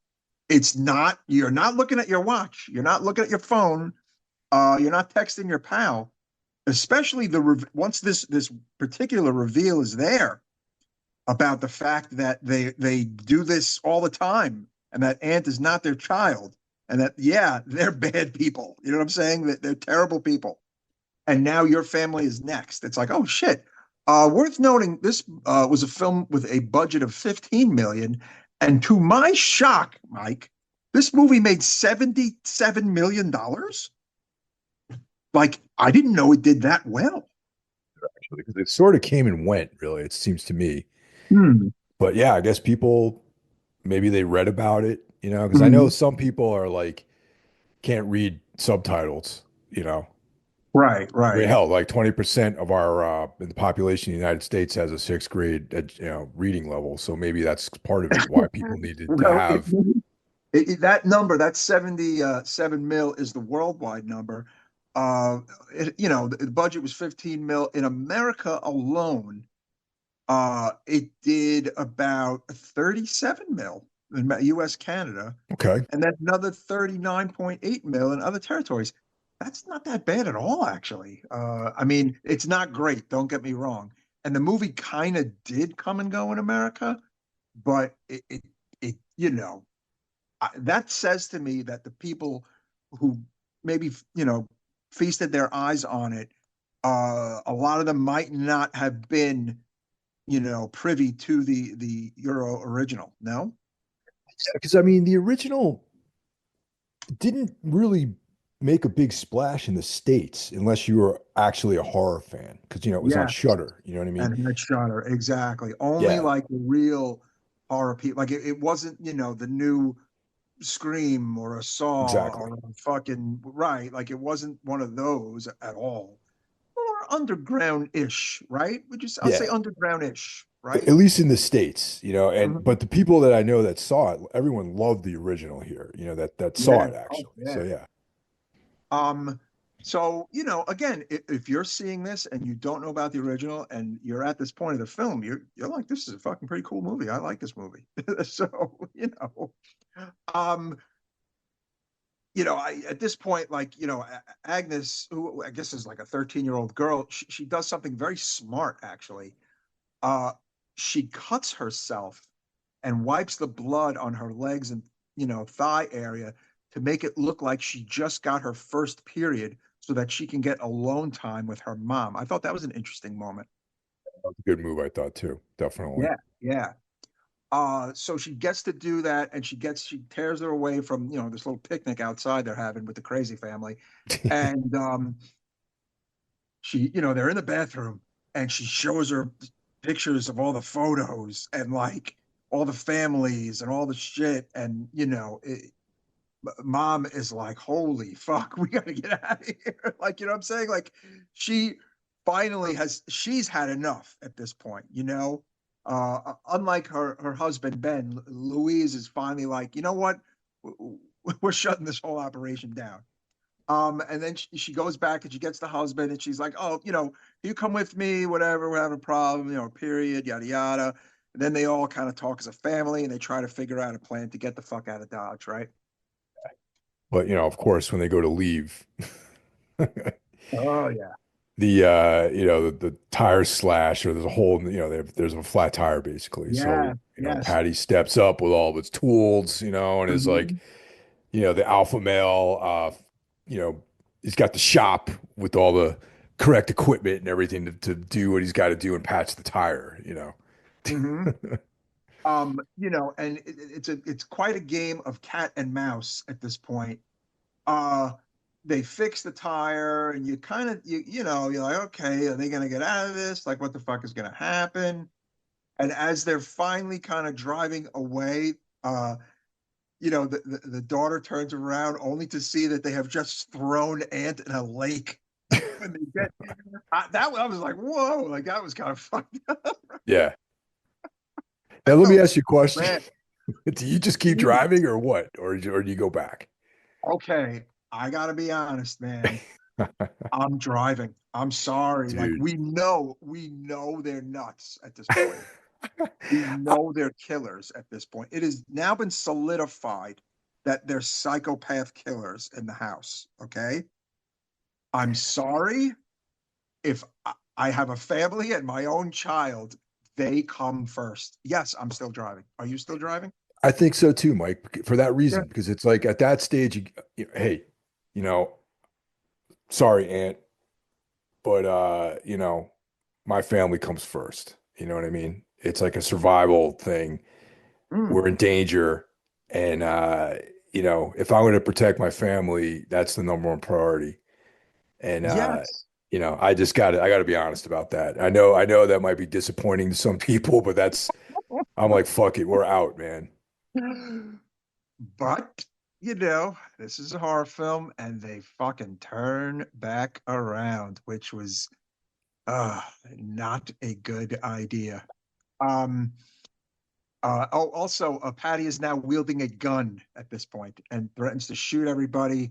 It's not, you're not looking at your watch. You're not looking at your phone. You're not texting your pal, especially once this particular reveal is there about the fact that they do this all the time and that Ant is not their child and that, yeah, they're bad people. You know what I'm saying? That they're terrible people. And now your family is next. It's like, oh shit. Worth noting, this was a film with a budget of 15 million, and to my shock, Mike, this movie made 77 million dollars. Like, I didn't know it did that well. Actually, because it sort of came and went, really, it seems to me. Hmm. But yeah, I guess people maybe they read about it, because I know Mhm. some people are like can't read subtitles, you know. Right, I mean, right. hell, like 20% of our the population in the United States has a sixth grade, reading level. So maybe that's part of it, why people needed to Well, have. that number, that 77 mil is the worldwide number. The budget was 15 mil in America alone. It did about 37 mil in US, Canada, Okay. and then another 39.8 mil in other territories. That's not that bad at all, actually. I mean, it's not great, don't get me wrong. And the movie kind of did come and go in America, but that says to me that the people who maybe, feasted their eyes on it, a lot of them might not have been, privy to the Euro original. No? Because I mean, the original didn't really make a big splash in the States unless you were actually a horror fan, because it was on Yeah. Shudder. You know what I mean? And that Shutter, exactly. Only Yeah, like the real horror people. Like it wasn't, the new Scream or a Saw exactly. or a fucking right. Like it wasn't one of those at all. Or underground-ish, right? I'll say Yeah. underground-ish, At right? least in the States, and Mhm. but the people that I know that saw it, everyone loved the original here, that saw Yeah. it Oh, actually. So yeah. yeah. Um, so, again, if you're seeing this and you don't know about the original and you're at this point of the film, you're like, this is a fucking pretty cool movie. I like this movie. So, um, I at this point, like, Agnes, who I guess is like a 13-year-old girl, she does something very smart, actually. Uh, she cuts herself and wipes the blood on her legs and, thigh area to make it look like she just got her first period so that she can get alone time with her mom. I thought that was an interesting moment. That was a good move, I thought too. Definitely. Yeah, yeah. So she gets to do that, and she tears her away from, this little picnic outside they're having with the crazy family. And they're in the bathroom, and she shows her pictures of all the photos and like all the families and all the shit. And mom is like, holy fuck, we gotta get out of here. Like, you know what I'm saying? Like, she she's had enough at this point, unlike her husband, Ben, Louise is finally like, you know what? We're shutting this whole operation down. And then she goes back and she gets the husband and she's like, oh, you come with me, whatever, we're having a problem, period, yada, yada. And then they all kind of talk as a family and they try to figure out a plan to get the fuck out of Dodge, right? But of course, when they go to leave, Oh yeah. the tires slash, or there's a hole in there's a flat tire basically. So, Yeah. Yes. Patty steps up with all of its tools, and is like, Mhm. the alpha male, he's got the shop with all the correct equipment and everything to do what he's got to do and patch the tire. Mhm. And it's quite a game of cat and mouse at this point. Uh, they fix the tire, and you kind of you're like, okay, are they gonna get out of this? Like, what the fuck is gonna happen? And as they're finally kind of driving away, the daughter turns around only to see that they have just thrown Ant in a lake. When they get that, I was like, whoa, like that was kind of fucked up. Yeah. Now let me ask you a question. Man, Do you just keep driving or what? Or do you go back? okay, I gotta be honest, man. I'm driving. I'm sorry. Like Dude. we know they're nuts at this point. We I, know they're killers at this point. It has now been solidified that they're psychopath killers in the house. Okay. I'm sorry if I have a family and my own child, they come first. Yes, I'm still driving. Are you still driving? I think so too, Mike, for that Yeah. reason, because it's like at that stage, hey, you know, sorry, Aunt, but my family comes first. You know what I mean? It's like a survival thing. Mm, We're in danger, and if I'm going to protect my family, that's the number one priority. And yes. I got to be honest about that. I know that might be disappointing to some people, but I'm like, fuck it, we're out, man. But, this is a horror film and they fucking turn back around, which was uh not a good idea. Um also, Patty is now wielding a gun at this point and threatens to shoot everybody.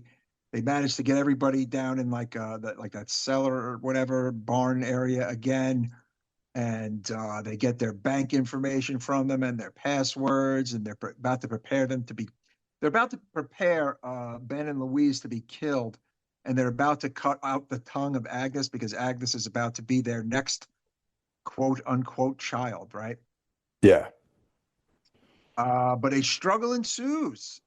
They manage to get everybody down in that cellar or whatever barn area again, and they get their bank information from them and their passwords, and about to prepare them to be. They're about to prepare Ben and Louise to be killed, and they're about to cut out the tongue of Agnes because Agnes is about to be their next quote unquote child, right? Yeah. But a struggle ensues,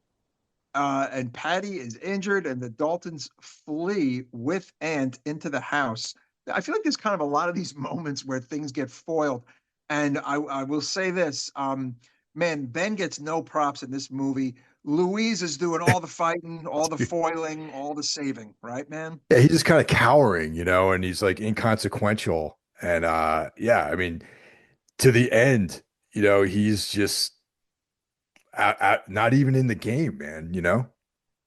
and Patty is injured, and the Daltons flee with Aunt into the house. I feel like there's kind of a lot of these moments where things get foiled, and I will say this, man, Ben gets no props in this movie. Louise is doing all the fighting, all the foiling, all the saving, right, man? Yeah, he's just kind of cowering, and he's like inconsequential. And yeah, I mean, to the end, he's just not even in the game, man.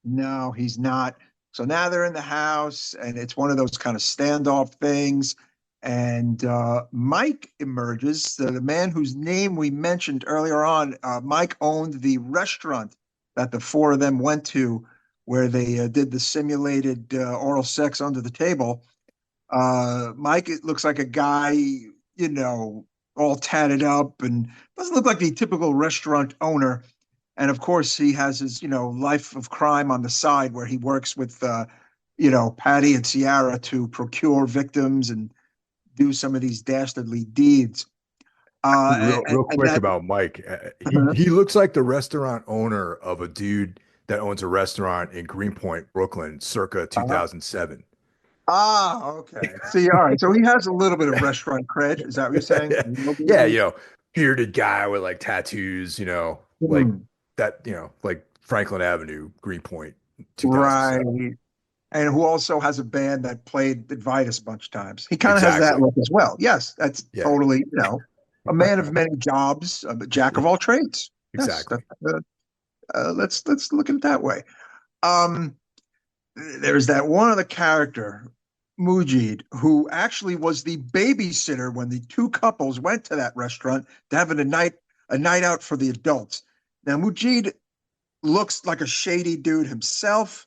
No, he's not. So now they're in the house, and it's one of those kind of standoff things. And Mike emerges, the man whose name we mentioned earlier on. Mike owned the restaurant that the four of them went to, where they did the simulated oral sex under the table. Mike, it looks like a guy, all tatted up and doesn't look like the typical restaurant owner. And of course, he has his, life of crime on the side where he works with, Patty and Ciara to procure victims and do some of these dastardly deeds. Actually, Uh, real and quick that, about Mike. He looks like the restaurant owner of a dude that owns a restaurant in Greenpoint, Brooklyn, circa uh, 2007. okay. See, all right. So he has a little bit of restaurant cred. Is that what you're saying? A little bit at Yeah, least? bearded guy with like tattoos, like Hmm. that, like Franklin Avenue, Greenpoint, 2007. Right. And who also has a band that played Vitus a bunch of times. He kind of has that Exactly. look as well. Yes, that's Yeah. totally, a man of many jobs, a jack of all trades. Yes, Exactly. let's look at it that way. Um, there's that one other character, Mujid, who actually was the babysitter when the two couples went to that restaurant to have a night out for the adults. Now, Mujid looks like a shady dude himself.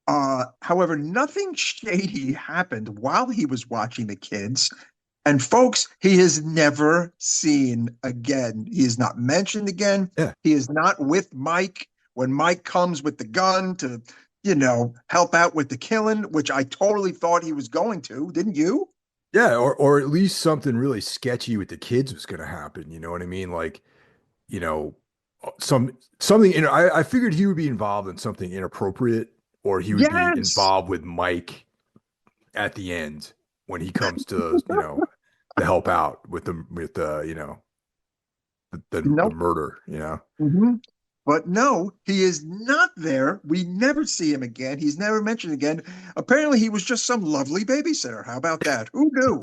However, nothing shady happened while he was watching the kids. And folks, he is never seen again. He is not mentioned again. Yeah. He is not with Mike when Mike comes with the gun to, help out with the killing, which I totally thought he was going to. Didn't you? Yeah, or at least something really sketchy with the kids was going to happen. You know what I mean? Like, you know, something. I figured he would be involved in something inappropriate, or he would be Yes. involved with Mike at the end when he comes to help out with the Nope. murder. Mhm. But no, he is not there. We never see him again. He's never mentioned again. Apparently, he was just some lovely babysitter. How about that? Who knew?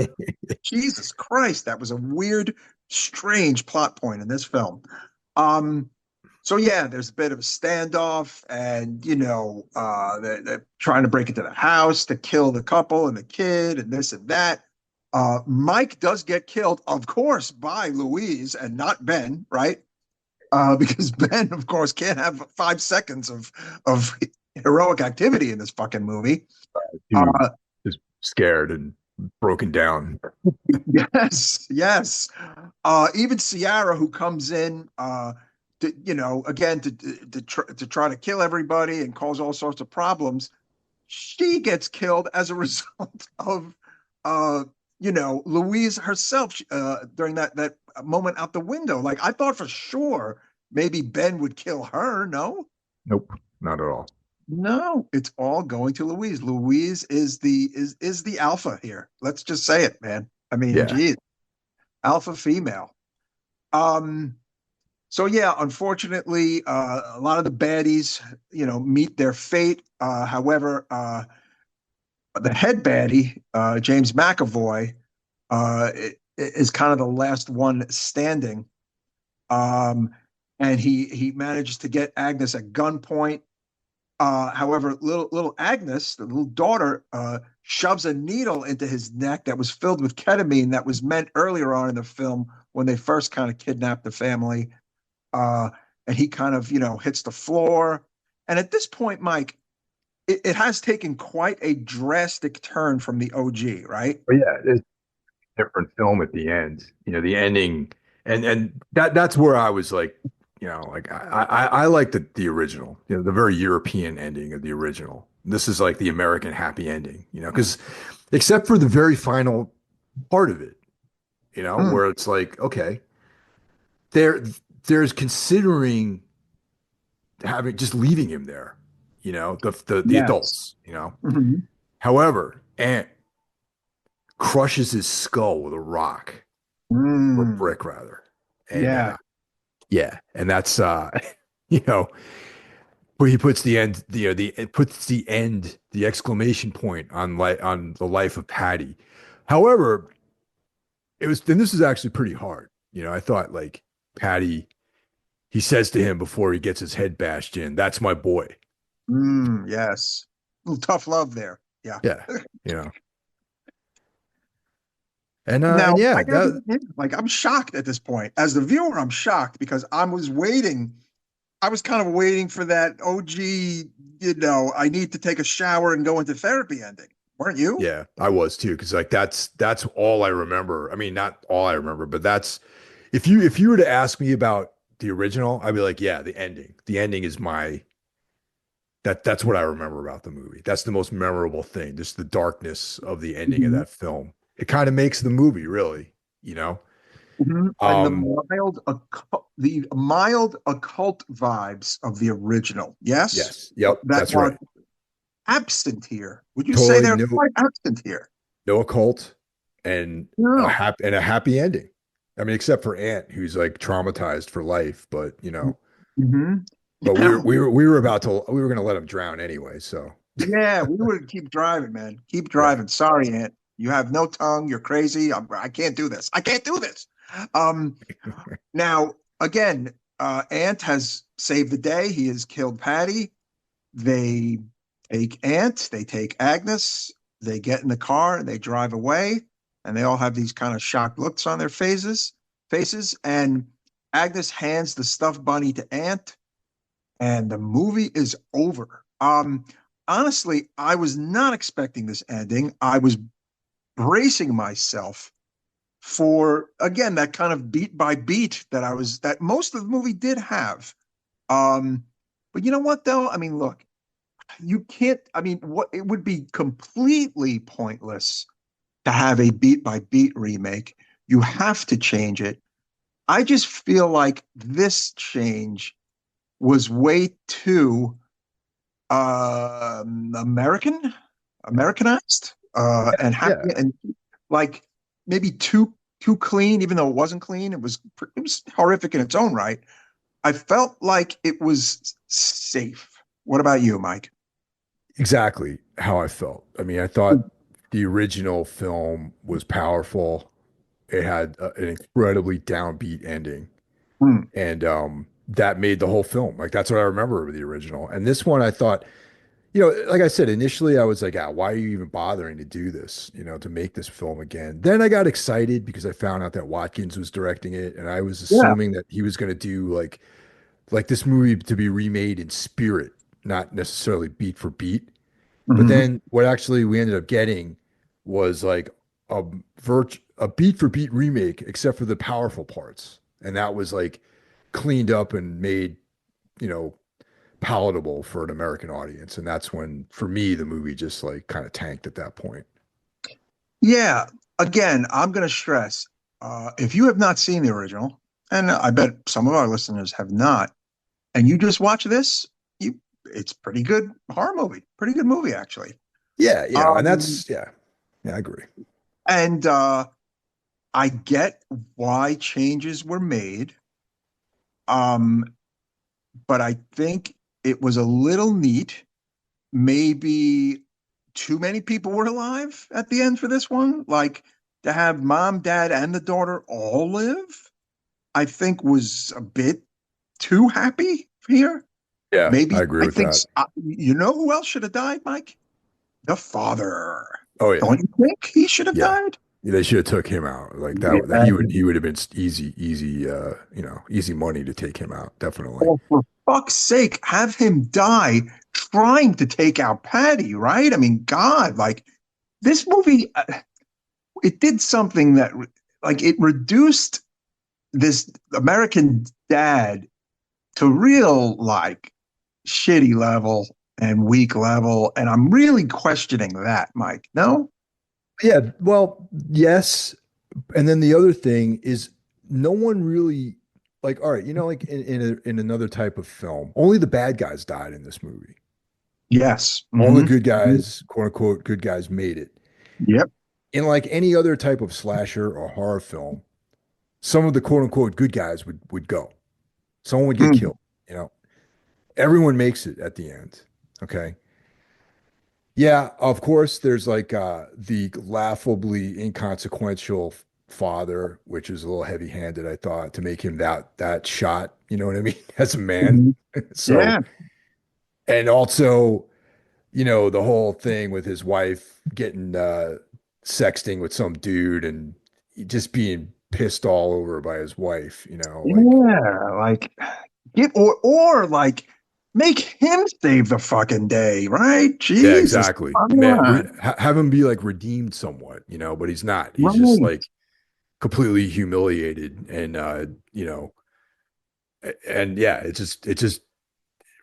Jesus Christ, that was a weird, strange plot point in this film. Um, so yeah, there's a bit of a standoff, and they're trying to break into the house to kill the couple and the kid, and this and that. Mike does get killed, of course, by Louise and not Ben, right? Because Ben, of course, can't have 5 seconds of heroic activity in this fucking movie. Too Uh, just scared and broken down. yes, yes. Even Ciara, who comes in, again to try to kill everybody and cause all sorts of problems, she gets killed as a result of, uh, Louise herself during that moment out the window. Like I thought for sure maybe Ben would kill her. No, Nope, not at all. no, it's all going to Louise. Louise is the alpha here. Let's just say it, man. I mean, Yeah. geez, alpha female. Um, so yeah, unfortunately, a lot of the baddies, meet their fate. However, the head baddie, James McAvoy, is kind of the last one standing. Um, and he manages to get Agnes at gunpoint. However, little Agnes, the little daughter, shoves a needle into his neck that was filled with ketamine that was meant earlier on in the film when they first kind of kidnapped the family. Uh, and he kind of, hits the floor. And at this point, Mike, it has taken quite a drastic turn from the OG, right? But yeah, it's a different film at the end. The ending, and that's where I was like, like I like the original, the very European ending of the original. This is like the American happy ending, because except for the very final part of it, Mm, where it's like, okay, there there's considering having just leaving him there, the yes. adults. Mhm. However, Ant crushes his skull with a rock or Mm, brick rather. And yeah. yeah, and that's you know, where he puts the end, it puts the exclamation point on the life of Patty. However, then this is actually pretty hard. I thought like Patty, he says to him before he gets his head bashed in, "That's my boy." Yes. A little tough love there. Yeah. Yeah, you know, and Now, yeah, I gotta that be like, I'm shocked at this point. As the viewer, I'm shocked because I was waiting. I was kind of waiting for that OG, I need to take a shower and go into therapy ending. Weren't you? yeah, I was too, because like that's all I remember. I mean, not all I remember, but that's if you were to ask me about the original, I'd be like, yeah, the ending. The ending is that's what I remember about the movie. That's the most memorable thing, just the darkness of the ending of Mhm. that film. It kind of makes the movie, really, you know? Mhm. And Um, the mild occult vibes of the original, yes, yes, yep, that that's are right. absent here. Would you say Totally they're quite absent here? no occult and No. a happy ending. I mean, except for Ant, who's like traumatized for life, but Hmm. but Now, we were about to we were gonna let him drown anyway. So yeah, we would keep driving, man. Keep yeah, driving. Sorry, Aunt. You have no tongue. You're crazy. I can't do this. I can't do this. Um, Now, again, Ant has saved the day. He has killed Patty. They take Ant, they take Agnes, they get in the car and they drive away, and they all have these kind of shocked looks on their faces. And Agnes hands the stuffed bunny to Ant, and the movie is over. Honestly, I was not expecting this ending. I was bracing myself for again that kind of beat by beat that most of the movie did have. Um, but you know what though? I mean, look, you can't. I mean, what it would be completely pointless to have a beat by beat remake. You have to change it. I just feel like this change was way too American, Americanized, and yeah, happy and like maybe too clean, even though it wasn't clean. It was horrific in its own right. I felt like it was safe. What about you, Mike? exactly how I felt. I mean, I thought the original film was powerful. It had an incredibly downbeat ending, Mm, and that made the whole film. Like that's what I remember of the original. And this one, I thought, like I said, initially I was like, ah, why are you even bothering to do this, to make this film again? Then I got excited because I found out that Watkins was directing it, and I was Yeah. assuming that he was going to do like this movie to be remade in spirit, not necessarily beat for beat. But Hmm. then what actually we ended up getting was like a a beat for beat remake, except for the powerful parts. And that was like cleaned up and made, you know, palatable for an American audience. And that's when, for me, the movie just like kind of tanked at that point. Yeah. Again, I'm going to stress, if you have not seen the original, and I bet some of our listeners have not, and you just watch this, it's pretty good horror movie, pretty good movie actually. Yeah, and Um, that's yeah, I agree. and I get why changes were made, um, but I think it was a little neat. Maybe too many people were alive at the end for this one. Like to have mom, dad, and the daughter all live, I think was a bit too happy here. Yeah, Maybe I agree I with think that. you know who else should have died, Mike? The father. Oh yeah, Don't you think he should have yeah. died? They should have took him out like that. Yeah. He would have been easy, easy money to take him out. Definitely. Oh, for fuck's sake, have him die trying to take out Patty, right? I mean, God, like this movie, it did something that, like, it reduced this American dad to real, like, shitty level and weak level. And I'm really questioning that, Mike. No? Yeah, well, yes. And then the other thing is no one really like, all right, like in another type of film, only the bad guys died in this movie. Yes. All the Hmm. good guys, quote unquote, good guys made it. Yep. In like any other type of slasher or horror film, some of the quote unquote good guys would go. Someone would get Mm. killed, you know. Everyone makes it at the end. Okay. Yeah, of course, there's like the laughably inconsequential father, which is a little heavy-handed, I thought, to make him that shot, you know what I mean, as a man. Mhm. So, Yeah. and also, the whole thing with his wife getting sexting with some dude and just being pissed all over by his wife, like Yeah. Like, get or like make him save the fucking day, right? yeah, Jesus. exactly. Come Man, on. have him be like redeemed somewhat, but he's not. He's just Right. like completely humiliated and and yeah, it's just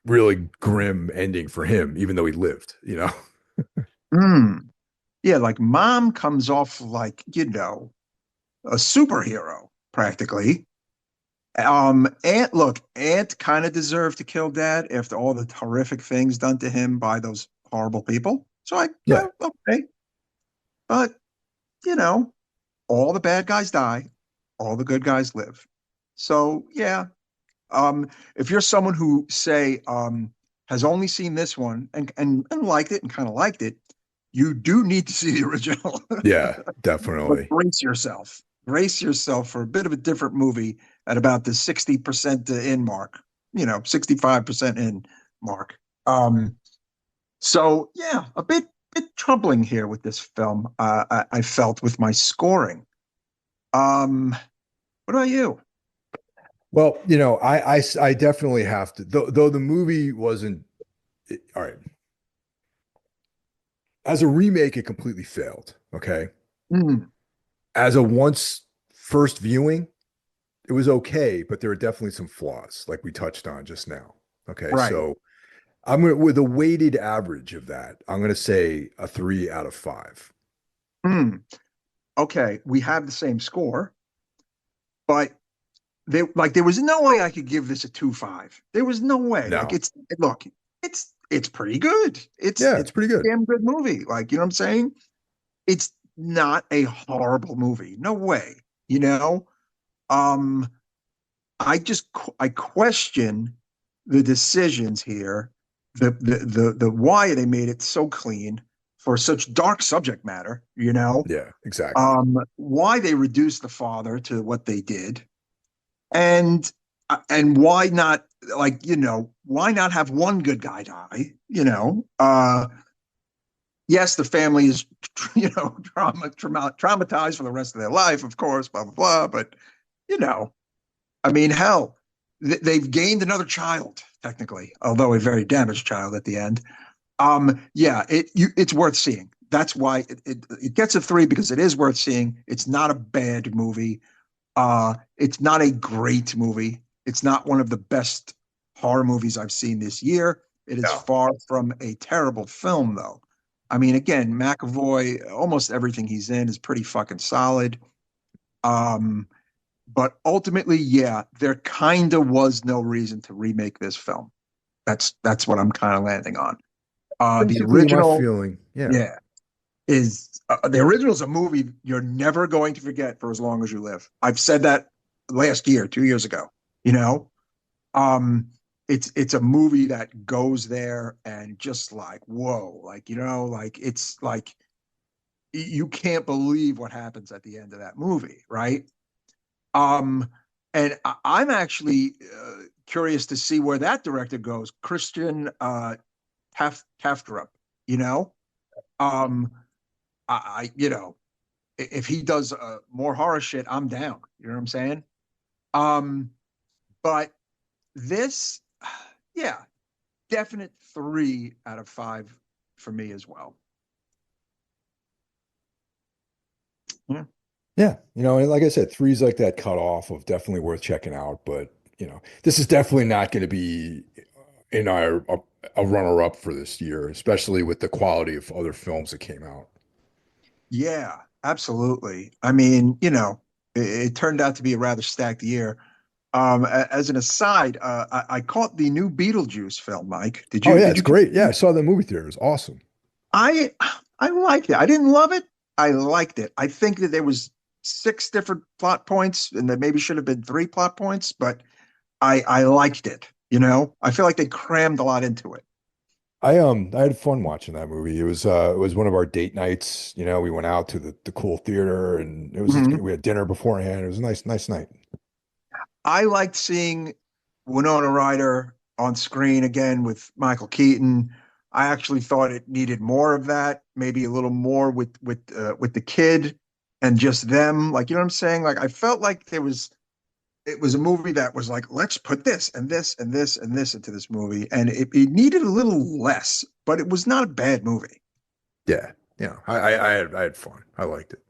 really grim ending for him, even though he lived. Mm. Yeah, like mom comes off like, a superhero practically. Aunt, look, Aunt kind of deserved to kill dad after all the horrific things done to him by those horrible people. So Yeah. okay. But, you know, all the bad guys die, all the good guys live. So yeah, if you're someone who say has only seen this one and liked it and kind of liked it, you do need to see the original. Yeah, But definitely. brace yourself. Brace yourself for a bit of a different movie at about the 60% in mark, 65% in mark. So yeah, a bit troubling here with this film. I felt with my scoring. What about you? Well, I definitely have to, though the movie wasn't all right. As a remake, it completely failed. Okay. Mm, As a once first viewing, it was okay, but there were definitely some flaws, like we touched on just now. Okay, right. so I'm gonna with a weighted average of that, I'm gonna say a 3 out of 5. Mm. Okay, we have the same score, but there was no way I could give this a 2.5. There was no way. Like No, look, it's pretty good. It's yeah, it's it's pretty good. a damn good movie. Like, you know what I'm saying? It's not a horrible movie. No way. You know? Um I question the decisions here, the why they made it so clean for such dark subject matter, Yeah, exactly. why they reduced the father to what they did. And And why not, like, why not have one good guy die? Yes, the family is, traumatized for the rest of their life, of course, blah, blah, blah. But, you know, I mean, hell, they've gained another child, technically, although a very damaged child at the end. Yeah, it's worth seeing. That's why it gets a 3, because it is worth seeing. It's not a bad movie. It's not a great movie. It's not one of the best horror movies I've seen this year. It is No. far from a terrible film, though. I mean, again, McAvoy, almost everything he's in is pretty fucking solid. Um, but ultimately, yeah, there kind of was no reason to remake this film. That's what I'm kind of landing on. The Basically, my original, feeling. Yeah. yeah, is the original is a movie you're never going to forget for as long as you live. I've said that last year, 2 years ago. You know, um, it's a movie that goes there and just like whoa, like like it's like you can't believe what happens at the end of that movie, right? Um, and I'm actually curious to see where that director goes, Christian Tafdrup. You know, um, if he does more horror shit, I'm down. You know what I'm saying? Um, but this, yeah, definite 3 out of 5 for me as well. Yeah. Yeah. And like I said, three's like that cutoff of definitely worth checking out. But, this is definitely not going to be in a runner-up for this year, especially with the quality of other films that came out. Yeah, absolutely. I mean, it turned out to be a rather stacked year. As an aside, I caught the new Beetlejuice film, Mike. Did Oh you yeah, did it's you great. Yeah, I saw the movie theater. It was awesome. I I liked it. I didn't love it. I liked it. I think that there was 6 different plot points, and there maybe should have been 3 plot points, but I liked it. I feel like they crammed a lot into it. I had fun watching that movie. It was one of our date nights. We went out to the cool theater and Mhm. we had dinner beforehand. It was a nice night. I liked seeing Winona Ryder on screen again with Michael Keaton. I actually thought it needed more of that, maybe a little more with the kid and just them. Like, you know what I'm saying? Like, I felt like it was a movie that was like, let's put this and this and this and this into this movie, and it needed a little less, but it was not a bad movie. Yeah. I had fun. I liked it.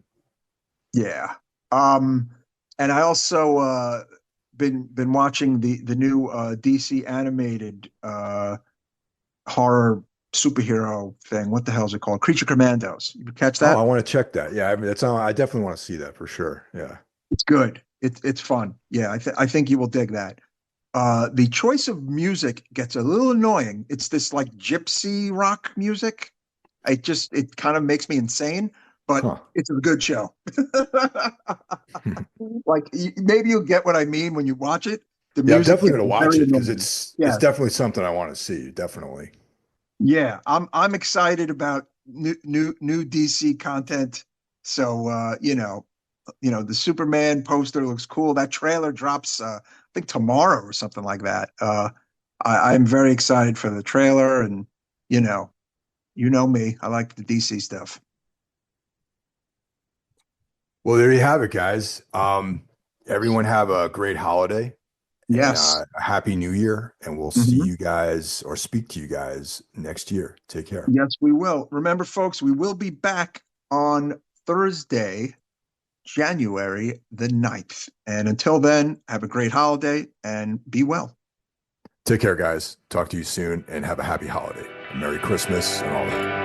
Yeah. Um, and I also been watching the new DC animated horror superhero thing. What the hell is it called? Creature Commandos. You catch Oh, I that? want to check that. Yeah, I mean I definitely want to see that for sure. Yeah. It's good. It's fun. Yeah, I think you will dig that. The choice of music gets a little annoying. It's this like gypsy rock music. It kind of makes me insane, but Huh. it's a good show. Like maybe you'll get what I mean when you watch it. The Yeah, I'm music definitely gets gonna watch very it because annoying. it's Yes. definitely something I want to see. Definitely. Yeah, I'm excited about new DC content. So the Superman poster looks cool. That trailer drops I think tomorrow or something like that. I'm very excited for the trailer, and you know, you know me. I like the DC stuff. Well, there you have it, guys. Everyone have a great holiday and Yes. a happy new year, and we'll see Mhm. you guys or speak to you guys next year. Take care. Yes, we will. Remember, folks, we will be back on Thursday, January the 9th. And until then, have a great holiday and be well. Take care, guys. Talk to you soon and have a happy holiday. Merry Christmas and all that.